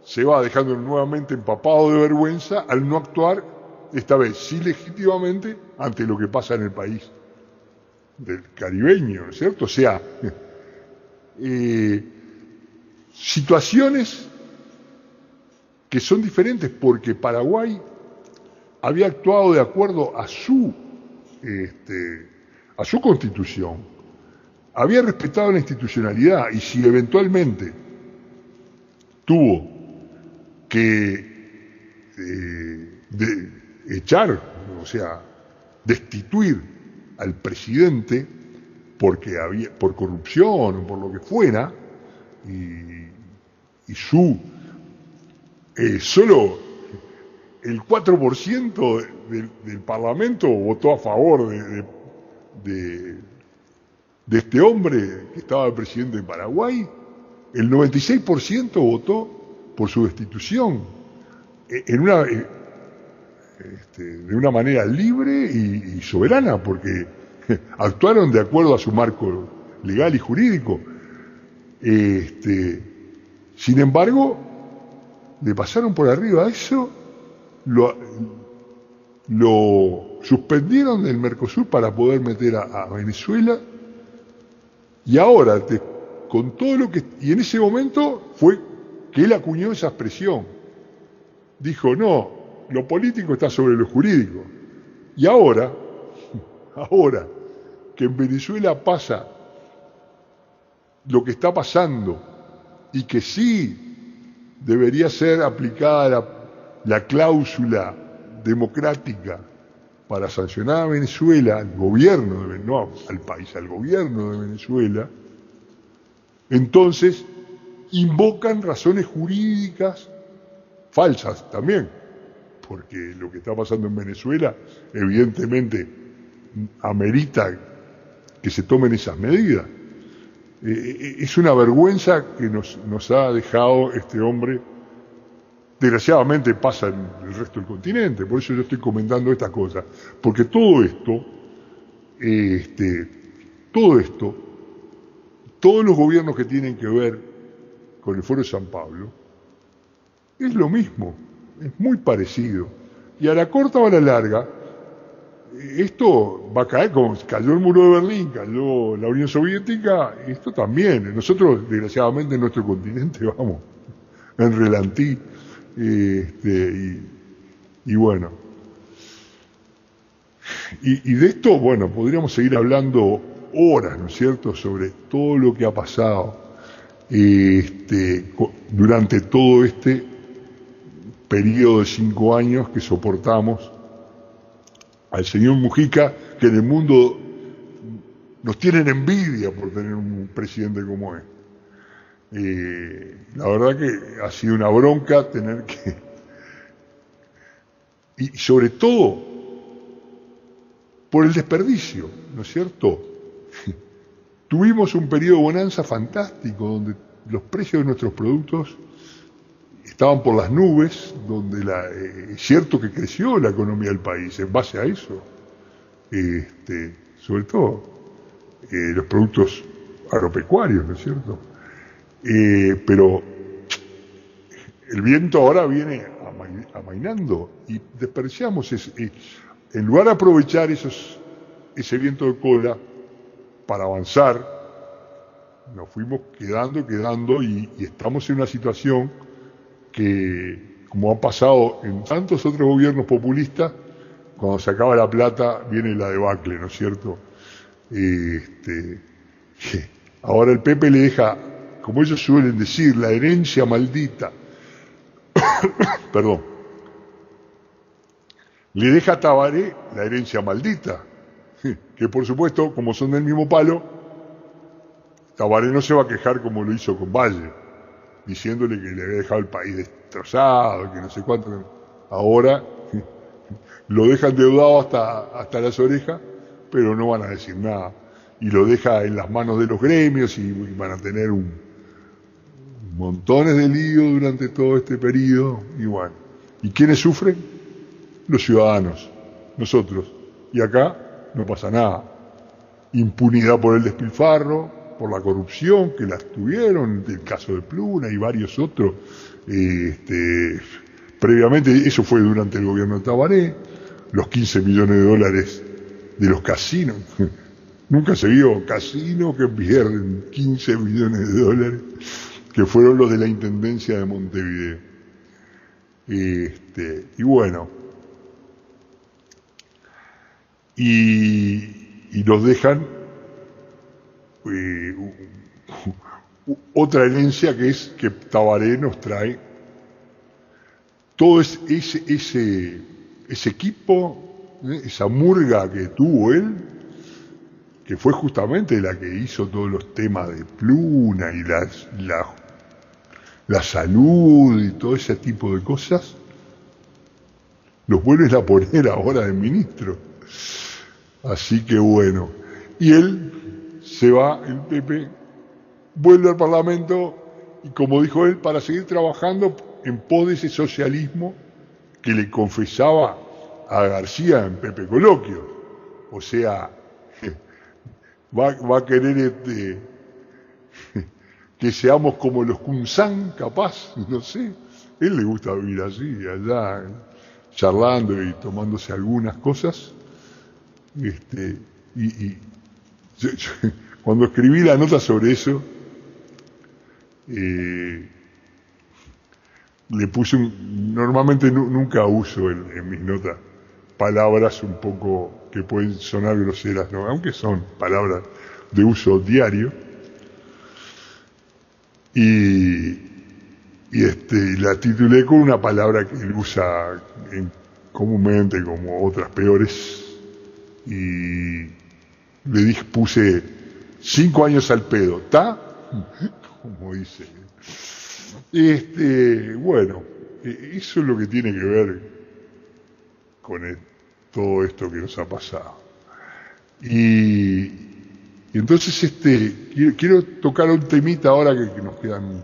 se va dejando nuevamente empapado de vergüenza al no actuar, esta vez sí legítimamente, ante lo que pasa en el país del caribeño, ¿no es cierto? O sea, situaciones que son diferentes porque Paraguay había actuado de acuerdo a su constitución, había respetado la institucionalidad y si eventualmente tuvo que echar, o sea, destituir al presidente por corrupción o por lo que fuera, y solo el 4% del Parlamento votó a favor de este hombre que estaba presidente de Paraguay, el 96% votó por su destitución de una manera libre y soberana, porque actuaron de acuerdo a su marco legal y jurídico. Sin embargo, le pasaron por arriba a eso, lo suspendieron del Mercosur para poder meter a Venezuela, y ahora, con todo lo que... Y en ese momento fue que él acuñó esa expresión. Dijo, no, lo político está sobre lo jurídico. Y ahora que en Venezuela pasa lo que está pasando y que sí debería ser aplicada la cláusula democrática para sancionar a Venezuela, al gobierno no al país, al gobierno de Venezuela, entonces invocan razones jurídicas falsas también, porque lo que está pasando en Venezuela evidentemente amerita que se tomen esas medidas. Es una vergüenza que nos ha dejado este hombre. Desgraciadamente pasa en el resto del continente, por eso yo estoy comentando estas cosas, porque todo esto, todos los gobiernos que tienen que ver con el Foro de San Pablo, es lo mismo, es muy parecido. Y a la corta o a la larga, esto va a caer como cayó el muro de Berlín, cayó la Unión Soviética, esto también. Nosotros, desgraciadamente, en nuestro continente vamos en relantí. Y bueno, y de esto, bueno, podríamos seguir hablando horas, ¿no es cierto?, sobre todo lo que ha pasado. durante todo este periodo de 5 años que soportamos al señor Mujica, que en el mundo nos tienen envidia por tener un presidente como él. La verdad que ha sido una bronca tener que... Y sobre todo por el desperdicio, ¿no es cierto? Tuvimos un periodo de bonanza fantástico, donde los precios de nuestros productos estaban por las nubes, donde es cierto que creció la economía del país en base a eso. Sobre todo los productos agropecuarios, ¿no es cierto? Pero el viento ahora viene amainando y desperdiciamos en lugar de aprovechar ese viento de cola para avanzar, nos fuimos quedando y estamos en una situación que, como ha pasado en tantos otros gobiernos populistas, cuando se acaba la plata viene la debacle, ¿no es cierto? Ahora el Pepe le deja, como ellos suelen decir, la herencia maldita. Perdón. Le deja a Tabaré la herencia maldita, que por supuesto, como son del mismo palo, Tabaré no se va a quejar como lo hizo con Valle, diciéndole que le había dejado el país destrozado, que no sé cuánto. Ahora lo deja endeudado hasta las orejas, pero no van a decir nada. Y lo deja en las manos de los gremios y van a tener montones de lío durante todo este periodo. Y bueno, ¿y quiénes sufren? Los ciudadanos, nosotros. Y acá no pasa nada. Impunidad por el despilfarro, por la corrupción que la tuvieron, el caso de Pluna y varios otros. Previamente, eso fue durante el gobierno de Tabaré, los 15 millones de dólares de los casinos. Nunca se vio casino que pierden 15 millones de dólares, que fueron los de la Intendencia de Montevideo. Y bueno, y nos dejan otra herencia, que es que Tabaré nos trae todo ese equipo, esa murga que tuvo él, que fue justamente la que hizo todos los temas de Pluna y la salud y todo ese tipo de cosas, los vuelves a poner ahora de ministro. Así que bueno, y él se va, el Pepe, vuelve al Parlamento y, como dijo él, para seguir trabajando en pos de ese socialismo que le confesaba a García en Pepe Coloquio. O sea, va a querer que seamos como los Kunzán, capaz, no sé. Él le gusta vivir así, allá, charlando y tomándose algunas cosas. Yo, cuando escribí la nota sobre eso, le puse normalmente nunca uso en mis notas palabras un poco que pueden sonar groseras, ¿no? Aunque son palabras de uso diario. Y la titulé con una palabra que él usa comúnmente como otras peores, y le puse 5 años al pedo, ¿está? Como dice. Bueno, eso es lo que tiene que ver con todo esto que nos ha pasado. Y entonces quiero tocar un temita ahora que nos quedan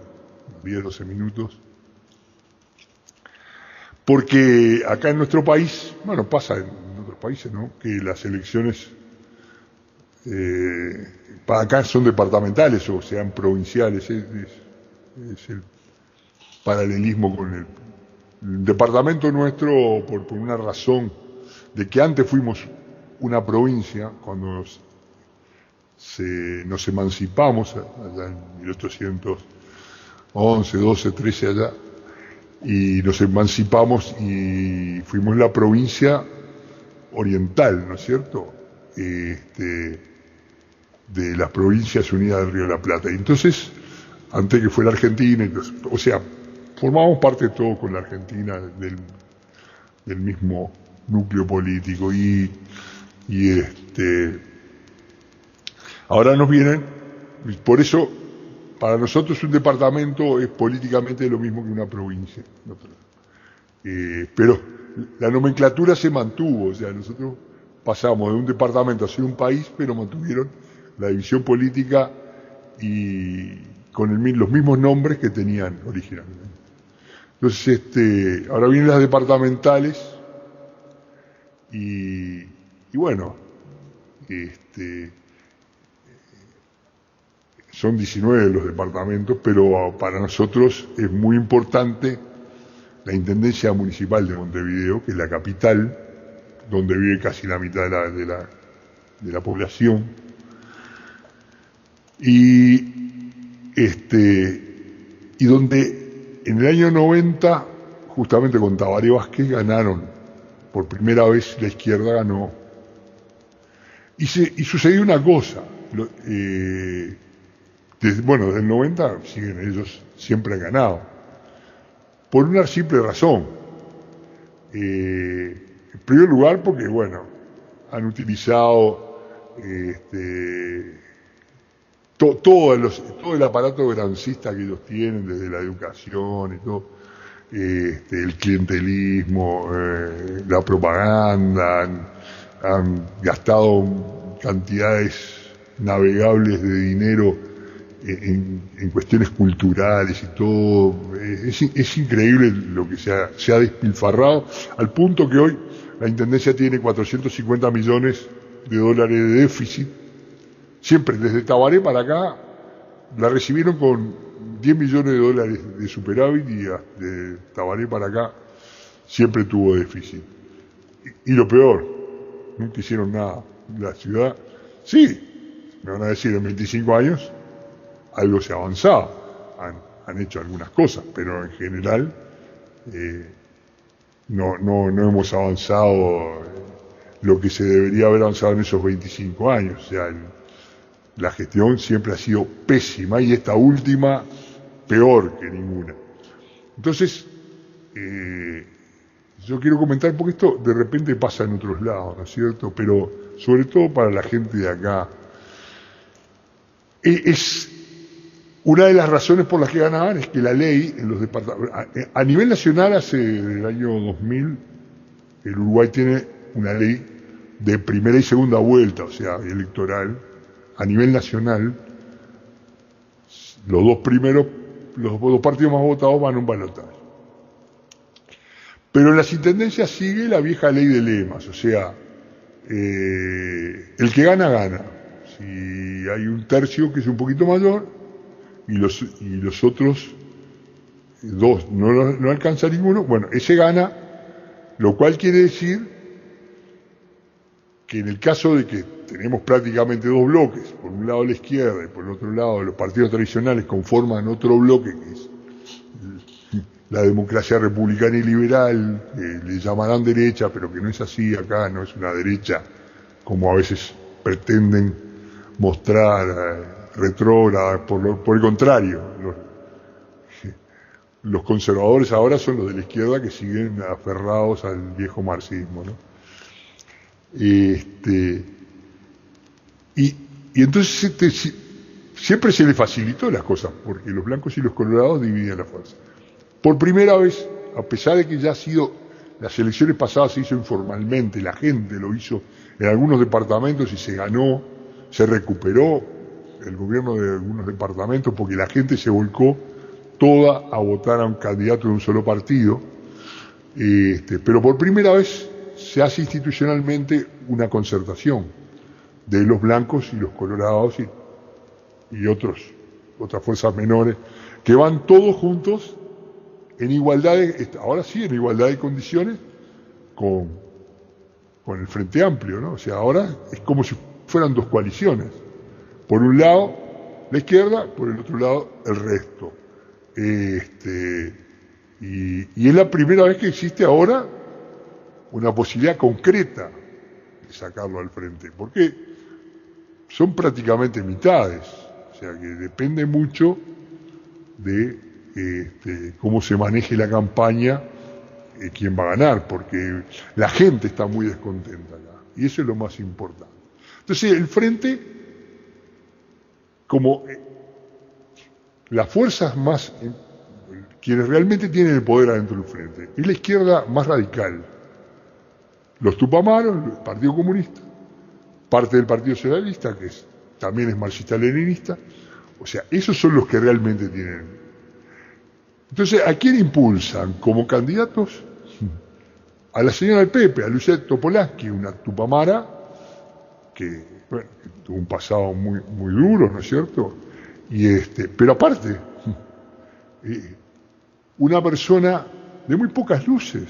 10, 12 minutos, porque acá en nuestro país, bueno, pasa en otros países, ¿no?, que las elecciones para acá son departamentales o sean provinciales, es el paralelismo con el departamento nuestro, por una razón de que antes fuimos una provincia, cuando nos emancipamos allá en 1811, 12, 13 allá, y nos emancipamos y fuimos la provincia oriental, ¿no es cierto?, de las Provincias Unidas del Río de la Plata. Y entonces antes que fuera Argentina, entonces, o sea, formamos parte de todo con la Argentina, del mismo núcleo político, y ahora nos vienen, por eso para nosotros un departamento es políticamente lo mismo que una provincia, pero la nomenclatura se mantuvo, o sea, nosotros pasamos de un departamento a ser un país, pero mantuvieron la división política y con los mismos nombres que tenían originalmente. Entonces, ahora vienen las departamentales y bueno, son 19 los departamentos, pero para nosotros es muy importante la Intendencia Municipal de Montevideo, que es la capital, donde vive casi la mitad de la población, y donde en el año 90, justamente con Tabaré Vázquez, ganaron, por primera vez la izquierda ganó, y sucedió una cosa, desde el 90 siguen ellos, siempre han ganado, por una simple razón. En primer lugar porque, bueno, han utilizado todo el aparato grancista que ellos tienen, desde la educación y todo, el clientelismo, la propaganda, han gastado cantidades navegables de dinero en cuestiones culturales y todo. Es increíble lo que se ha despilfarrado, al punto que hoy la Intendencia tiene 450 millones de dólares de déficit. Siempre desde Tabaré para acá la recibieron con 10 millones de dólares de superávit, y de Tabaré para acá siempre tuvo déficit. Y lo peor, nunca hicieron nada. La ciudad, sí, me van a decir, en 25 años algo se ha avanzado, han hecho algunas cosas, pero en general no hemos avanzado lo que se debería haber avanzado en esos 25 años. O sea, la gestión siempre ha sido pésima, y esta última peor que ninguna. Entonces, yo quiero comentar, porque esto de repente pasa en otros lados, ¿no es cierto? Pero sobre todo para la gente de acá, es una de las razones por las que ganaban, es que la ley en los departamentos, a nivel nacional, hace el año 2000, el Uruguay tiene una ley de primera y segunda vuelta, o sea, electoral. A nivel nacional, los dos partidos más votados van a un balotaje. Pero en las intendencias sigue la vieja ley de lemas, o sea, el que gana, gana. Si hay un tercio que es un poquito mayor, y los otros dos no alcanza ninguno, bueno, ese gana, lo cual quiere decir que en el caso de que tenemos prácticamente dos bloques, por un lado la izquierda y por el otro lado los partidos tradicionales conforman otro bloque, que es la democracia republicana y liberal, que le llamarán derecha, pero que no es así acá, no es una derecha como a veces pretenden mostrar, retrógrada, por el contrario, los conservadores ahora son los de la izquierda, que siguen aferrados al viejo marxismo, ¿no? Y entonces siempre se le facilitó las cosas, porque los blancos y los colorados dividían la fuerza. Por primera vez, a pesar de que ya ha sido, las elecciones pasadas se hizo informalmente, la gente lo hizo en algunos departamentos y se ganó, se recuperó el gobierno de algunos departamentos, porque la gente se volcó toda a votar a un candidato de un solo partido, pero por primera vez se hace institucionalmente una concertación de los blancos y los colorados y otras fuerzas menores, que van todos juntos en igualdad ahora sí, en igualdad de condiciones con el Frente Amplio, ¿no? O sea, ahora es como si fueran dos coaliciones. Por un lado la izquierda, por el otro lado el resto. Y es la primera vez que existe ahora una posibilidad concreta de sacarlo al frente, porque son prácticamente mitades, o sea que depende mucho de cómo se maneje la campaña, quién va a ganar, porque la gente está muy descontenta acá, y eso es lo más importante. Entonces el frente, como las fuerzas más, quienes realmente tienen el poder adentro del frente, es la izquierda más radical, los tupamaros, el Partido Comunista, parte del Partido Socialista, que también es marxista-leninista. O sea, esos son los que realmente tienen. Entonces, ¿a quién impulsan como candidatos? A la señora del Pepe, a Lucía Topolansky, una tupamara que, bueno, que tuvo un pasado muy, muy duro, ¿no es cierto? Pero aparte, una persona de muy pocas luces.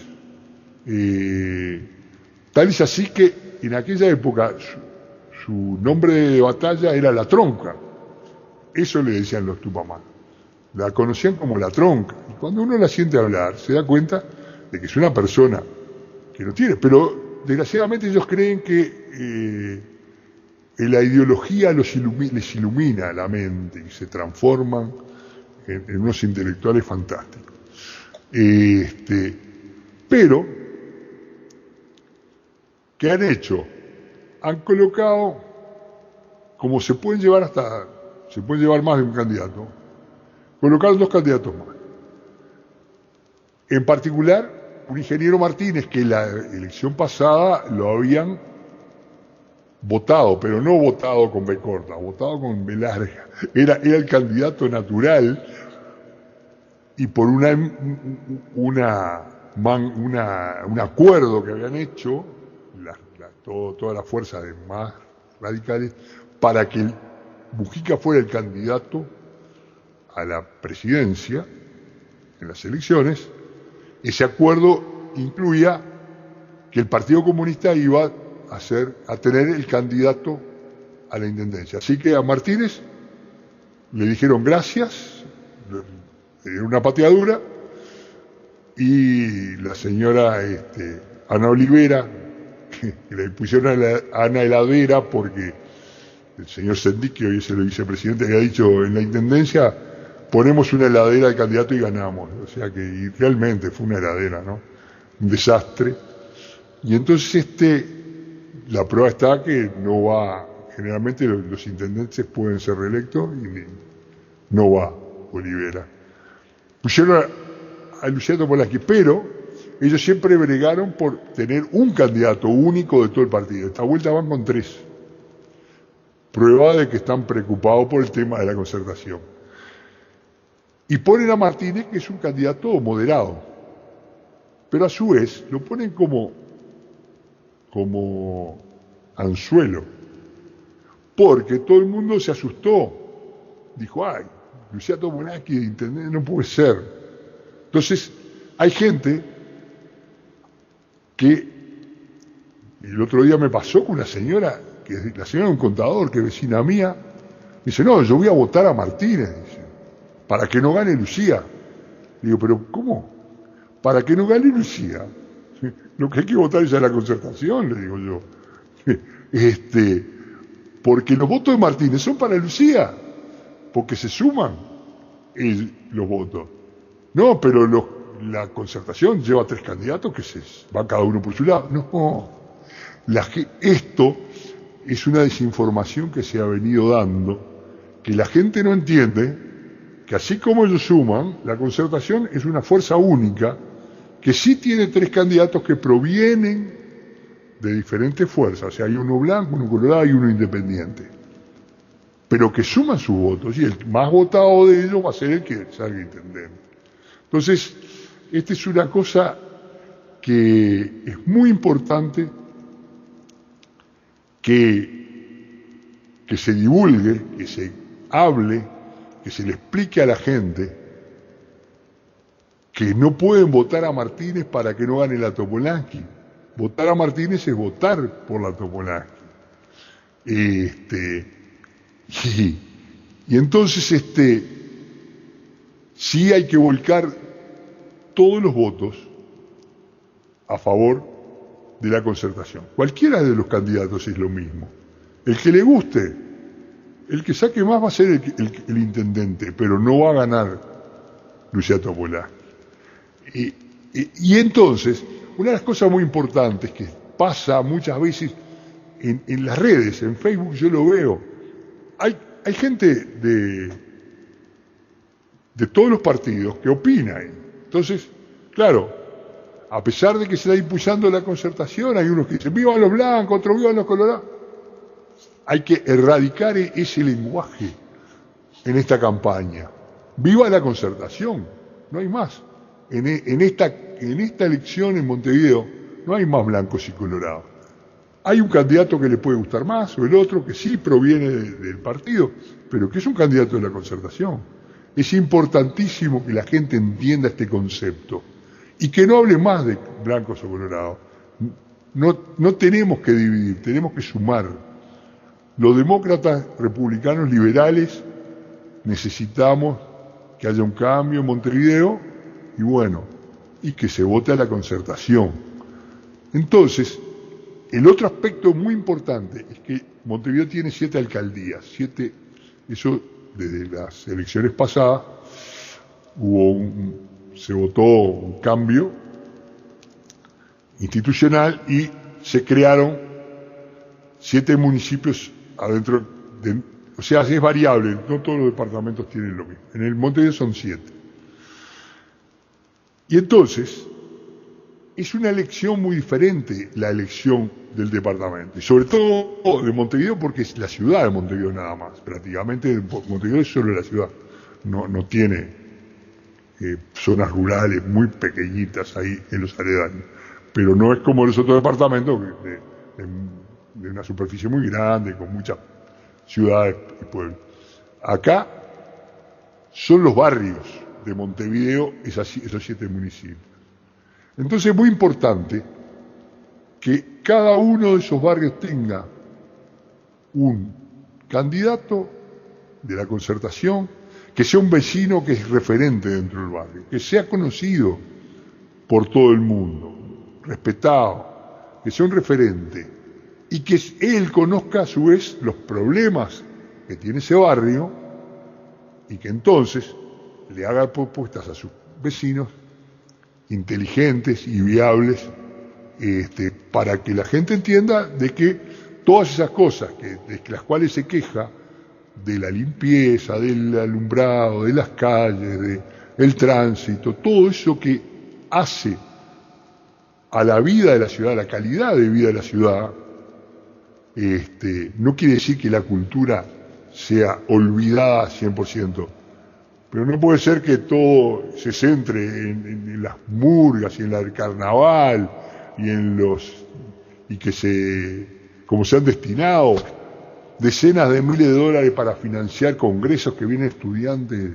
Tal es así que en aquella época su nombre de batalla era La Tronca. Eso le decían los tupamaros. La conocían como La Tronca. Y cuando uno la siente hablar, se da cuenta de que es una persona que no tiene. Pero desgraciadamente ellos creen que la ideología les ilumina la mente y se transforman en unos intelectuales fantásticos. Pero, ¿qué han hecho? Han colocado, como se pueden llevar más de un candidato, colocaron 2 candidatos más. En particular, un ingeniero Martínez, que la elección pasada lo habían votado, pero no votado con B corta, votado con B larga. Era el candidato natural, y por un acuerdo que habían hecho todas las fuerzas más radicales para que Mujica fuera el candidato a la presidencia en las elecciones. Ese acuerdo incluía que el Partido Comunista iba a tener el candidato a la intendencia. Así que a Martínez le dijeron gracias, le dieron una pateadura, y la señora Ana Olivera, que le pusieron a Ana Heladera porque el señor Sendik, que hoy es el vicepresidente, había dicho en la intendencia, ponemos una heladera de candidato y ganamos. O sea que y realmente fue una heladera, ¿no? Un desastre. Y entonces la prueba está que no va, generalmente los intendentes pueden ser reelectos y no va Olivera. Pusieron a Lucía Topolansky, pero ellos siempre bregaron por tener un candidato único de todo el partido. Esta vuelta van con 3. Prueba de que están preocupados por el tema de la concertación. Y ponen a Martínez, que es un candidato moderado. Pero a su vez lo ponen como anzuelo. Porque todo el mundo se asustó. Dijo, ay, Lucía Topolansky de intendente no puede ser. Entonces, hay gente que el otro día me pasó con una señora, que es la señora de un contador, que es vecina mía, dice, no, yo voy a votar a Martínez, dice, para que no gane Lucía. Digo, pero ¿cómo? Para que no gane Lucía. Lo que hay que votar es a la concertación, le digo yo. Porque los votos de Martínez son para Lucía, porque se suman los votos. No, pero la concertación lleva 3 candidatos que se van cada uno por su lado. No, esto es una desinformación que se ha venido dando, que la gente no entiende, que así como ellos suman, la concertación es una fuerza única, que sí tiene 3 candidatos que provienen de diferentes fuerzas, o sea, hay uno blanco, uno colorado y uno independiente, pero que suman sus votos, y el más votado de ellos va a ser el que salga intendente. Entonces, esta es una cosa que es muy importante que se divulgue, que se hable, que se le explique a la gente que no pueden votar a Martínez para que no gane la Topolansky. Votar a Martínez es votar por la Topolansky. Y entonces sí hay que volcar todos los votos a favor de la concertación. Cualquiera de los candidatos es lo mismo. El que le guste, el que saque más va a ser el intendente, pero no va a ganar Lucía Topolá. Y entonces, una de las cosas muy importantes que pasa muchas veces en las redes, en Facebook yo lo veo, hay gente de todos los partidos que opina. Entonces, claro, a pesar de que se está impulsando la concertación, hay unos que dicen, viva los blancos, otros vivan los colorados. Hay que erradicar ese lenguaje en esta campaña. Viva la concertación, no hay más. En esta elección en Montevideo no hay más blancos y colorados. Hay un candidato que le puede gustar más o el otro que sí proviene del partido, pero que es un candidato de la concertación. Es importantísimo que la gente entienda este concepto y que no hable más de blancos o colorados. No tenemos que dividir, tenemos que sumar. Los demócratas, republicanos, liberales, necesitamos que haya un cambio en Montevideo y que se vote a la concertación. Entonces, el otro aspecto muy importante es que Montevideo tiene 7 alcaldías, eso desde las elecciones pasadas se votó un cambio institucional y se crearon 7 municipios adentro o sea, es variable, no todos los departamentos tienen lo mismo. En el Montevideo son 7. Y entonces, es una elección muy diferente la elección del departamento, y sobre todo de Montevideo porque es la ciudad de Montevideo nada más, prácticamente Montevideo es solo la ciudad, no tiene zonas rurales muy pequeñitas ahí en los aledaños, pero no es como los otros departamentos de una superficie muy grande, con muchas ciudades y pueblos. Acá son los barrios de Montevideo esos 7 municipios. Entonces es muy importante que cada uno de esos barrios tenga un candidato de la concertación, que sea un vecino que es referente dentro del barrio, que sea conocido por todo el mundo, respetado, que sea un referente y que él conozca a su vez los problemas que tiene ese barrio y que entonces le haga propuestas a sus vecinos inteligentes y viables para que la gente entienda de que todas esas cosas de las cuales se queja, de la limpieza, del alumbrado, de las calles, del tránsito, todo eso que hace a la vida de la ciudad, a la calidad de vida de la ciudad, no quiere decir que la cultura sea olvidada 100%, pero no puede ser que todo se centre en las murgas y en el carnaval y que como se han destinado decenas de miles de dólares para financiar congresos que vienen estudiantes,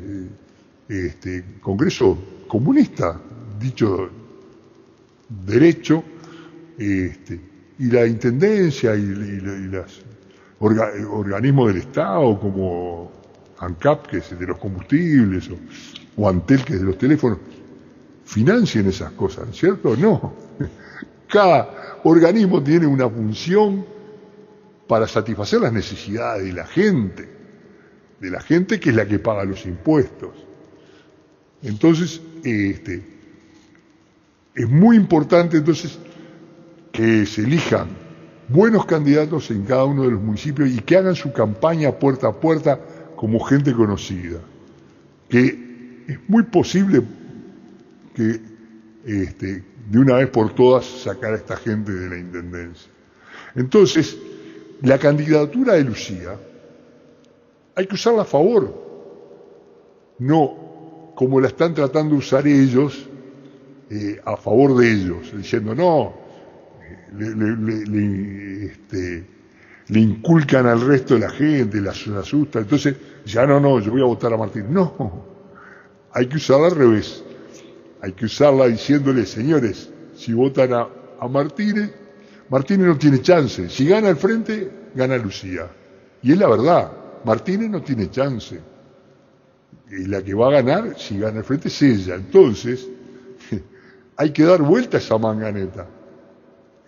congreso comunista, dicho derecho, y la intendencia y los organismos del Estado como ANCAP, que es de los combustibles, o Antel, que es de los teléfonos, financien esas cosas, ¿cierto? No. Cada organismo tiene una función para satisfacer las necesidades de la gente que es la que paga los impuestos. Entonces, es muy importante entonces que se elijan buenos candidatos en cada uno de los municipios y que hagan su campaña puerta a puerta como gente conocida, que es muy posible que de una vez por todas sacar a esta gente de la intendencia. Entonces, la candidatura de Lucía hay que usarla a favor, no como la están tratando de usar ellos, a favor de ellos, diciendo no, le inculcan al resto de la gente, la asusta, entonces ya no, yo voy a votar a Martínez. No, hay que usarla al revés, hay que usarla diciéndole, señores, si votan a Martínez no tiene chance, si gana el frente, gana Lucía. Y es la verdad, Martínez no tiene chance. Y la que va a ganar, si gana el frente, es ella. Entonces, hay que dar vuelta a esa manganeta.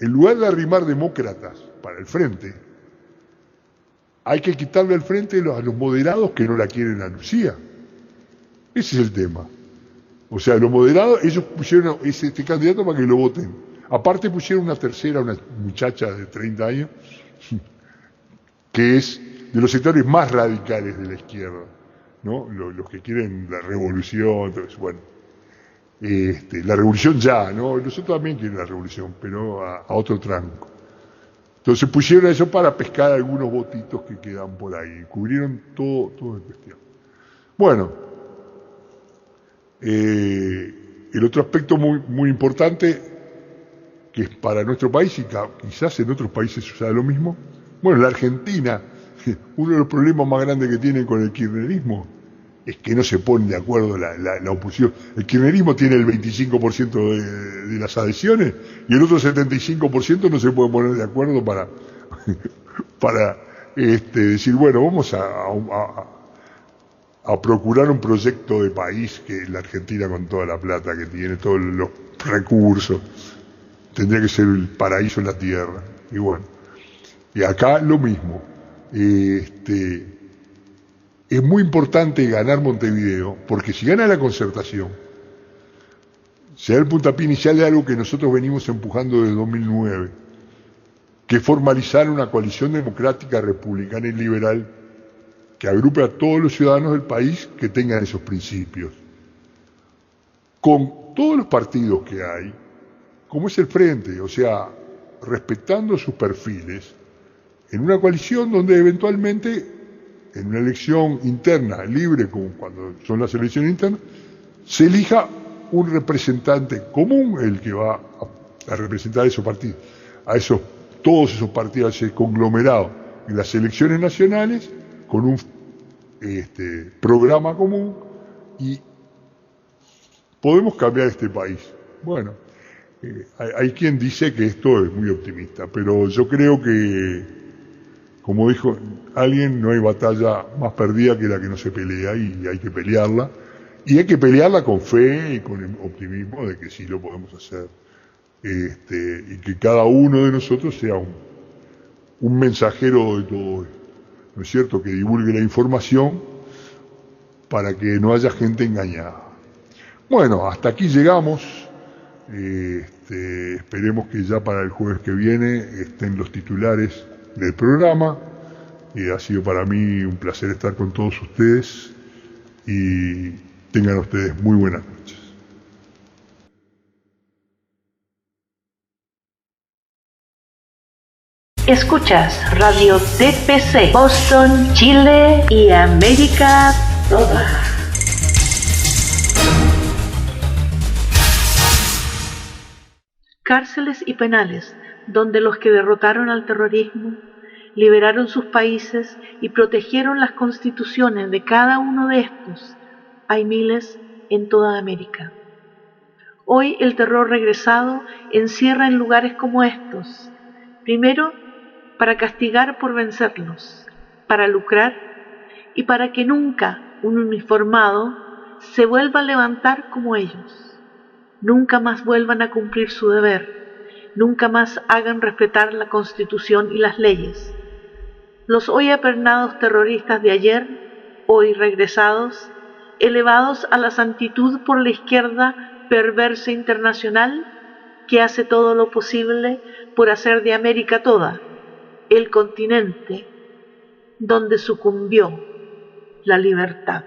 En lugar de arrimar demócratas para el frente, hay que quitarle al frente a los moderados que no la quieren a Lucía. Ese es el tema. O sea, los moderados, ellos pusieron este candidato para que lo voten. Aparte pusieron una tercera, una muchacha de 30 años, que es de los sectores más radicales de la izquierda, ¿no? Los que quieren la revolución, entonces, bueno, la revolución ya, ¿no? Nosotros también queremos la revolución, pero a otro tranco. Entonces pusieron eso para pescar algunos votitos que quedan por ahí, cubrieron todo en cuestión. Bueno, el otro aspecto muy importante, que es para nuestro país y quizás en otros países suceda lo mismo, bueno, la Argentina, uno de los problemas más grandes que tienen con el kirchnerismo es que no se ponen de acuerdo la oposición. El kirchnerismo tiene el 25% de las adhesiones y el otro 75% no se puede poner de acuerdo para decir, bueno, vamos a procurar un proyecto de país que la Argentina, con toda la plata que tiene, todos los recursos, tendría que ser el paraíso en la tierra. Y bueno, y acá lo mismo. Es muy importante ganar Montevideo, porque si gana la Concertación, se da el puntapié inicial de algo que nosotros venimos empujando desde 2009, que es formalizar una coalición democrática, republicana y liberal que agrupe a todos los ciudadanos del país que tengan esos principios, con todos los partidos que hay, como es el Frente, o sea, respetando sus perfiles, en una coalición donde eventualmente, en una elección interna, libre, como cuando son las elecciones internas, se elija un representante común, el que va a representar a esos partidos, todos esos partidos, ese conglomerado en las elecciones nacionales, con un programa común, y podemos cambiar este país. Bueno, hay quien dice que esto es muy optimista, pero yo creo que, como dijo alguien, no hay batalla más perdida que la que no se pelea, y hay que pelearla. Y hay que pelearla con fe y con el optimismo de que sí lo podemos hacer. Y que cada uno de nosotros sea un mensajero de todo esto, ¿no es cierto? Que divulgue la información para que no haya gente engañada. Bueno, hasta aquí llegamos. Esperemos que ya para el jueves que viene estén los titulares del programa. Ha sido para mí un placer estar con todos ustedes y tengan ustedes muy buenas noches. Escuchas Radio TPC, Boston, Chile y América toda. Cárceles y penales donde los que derrotaron al terrorismo, liberaron sus países y protegieron las constituciones de cada uno de estos, hay miles en toda América. Hoy el terror regresado encierra en lugares como estos, primero para castigar por vencerlos, para lucrar y para que nunca un uniformado se vuelva a levantar como ellos, nunca más vuelvan a cumplir su deber, nunca más hagan respetar la Constitución y las leyes. Los hoy apernados terroristas de ayer, hoy regresados, elevados a la santitud por la izquierda perversa internacional, que hace todo lo posible por hacer de América toda el continente donde sucumbió la libertad.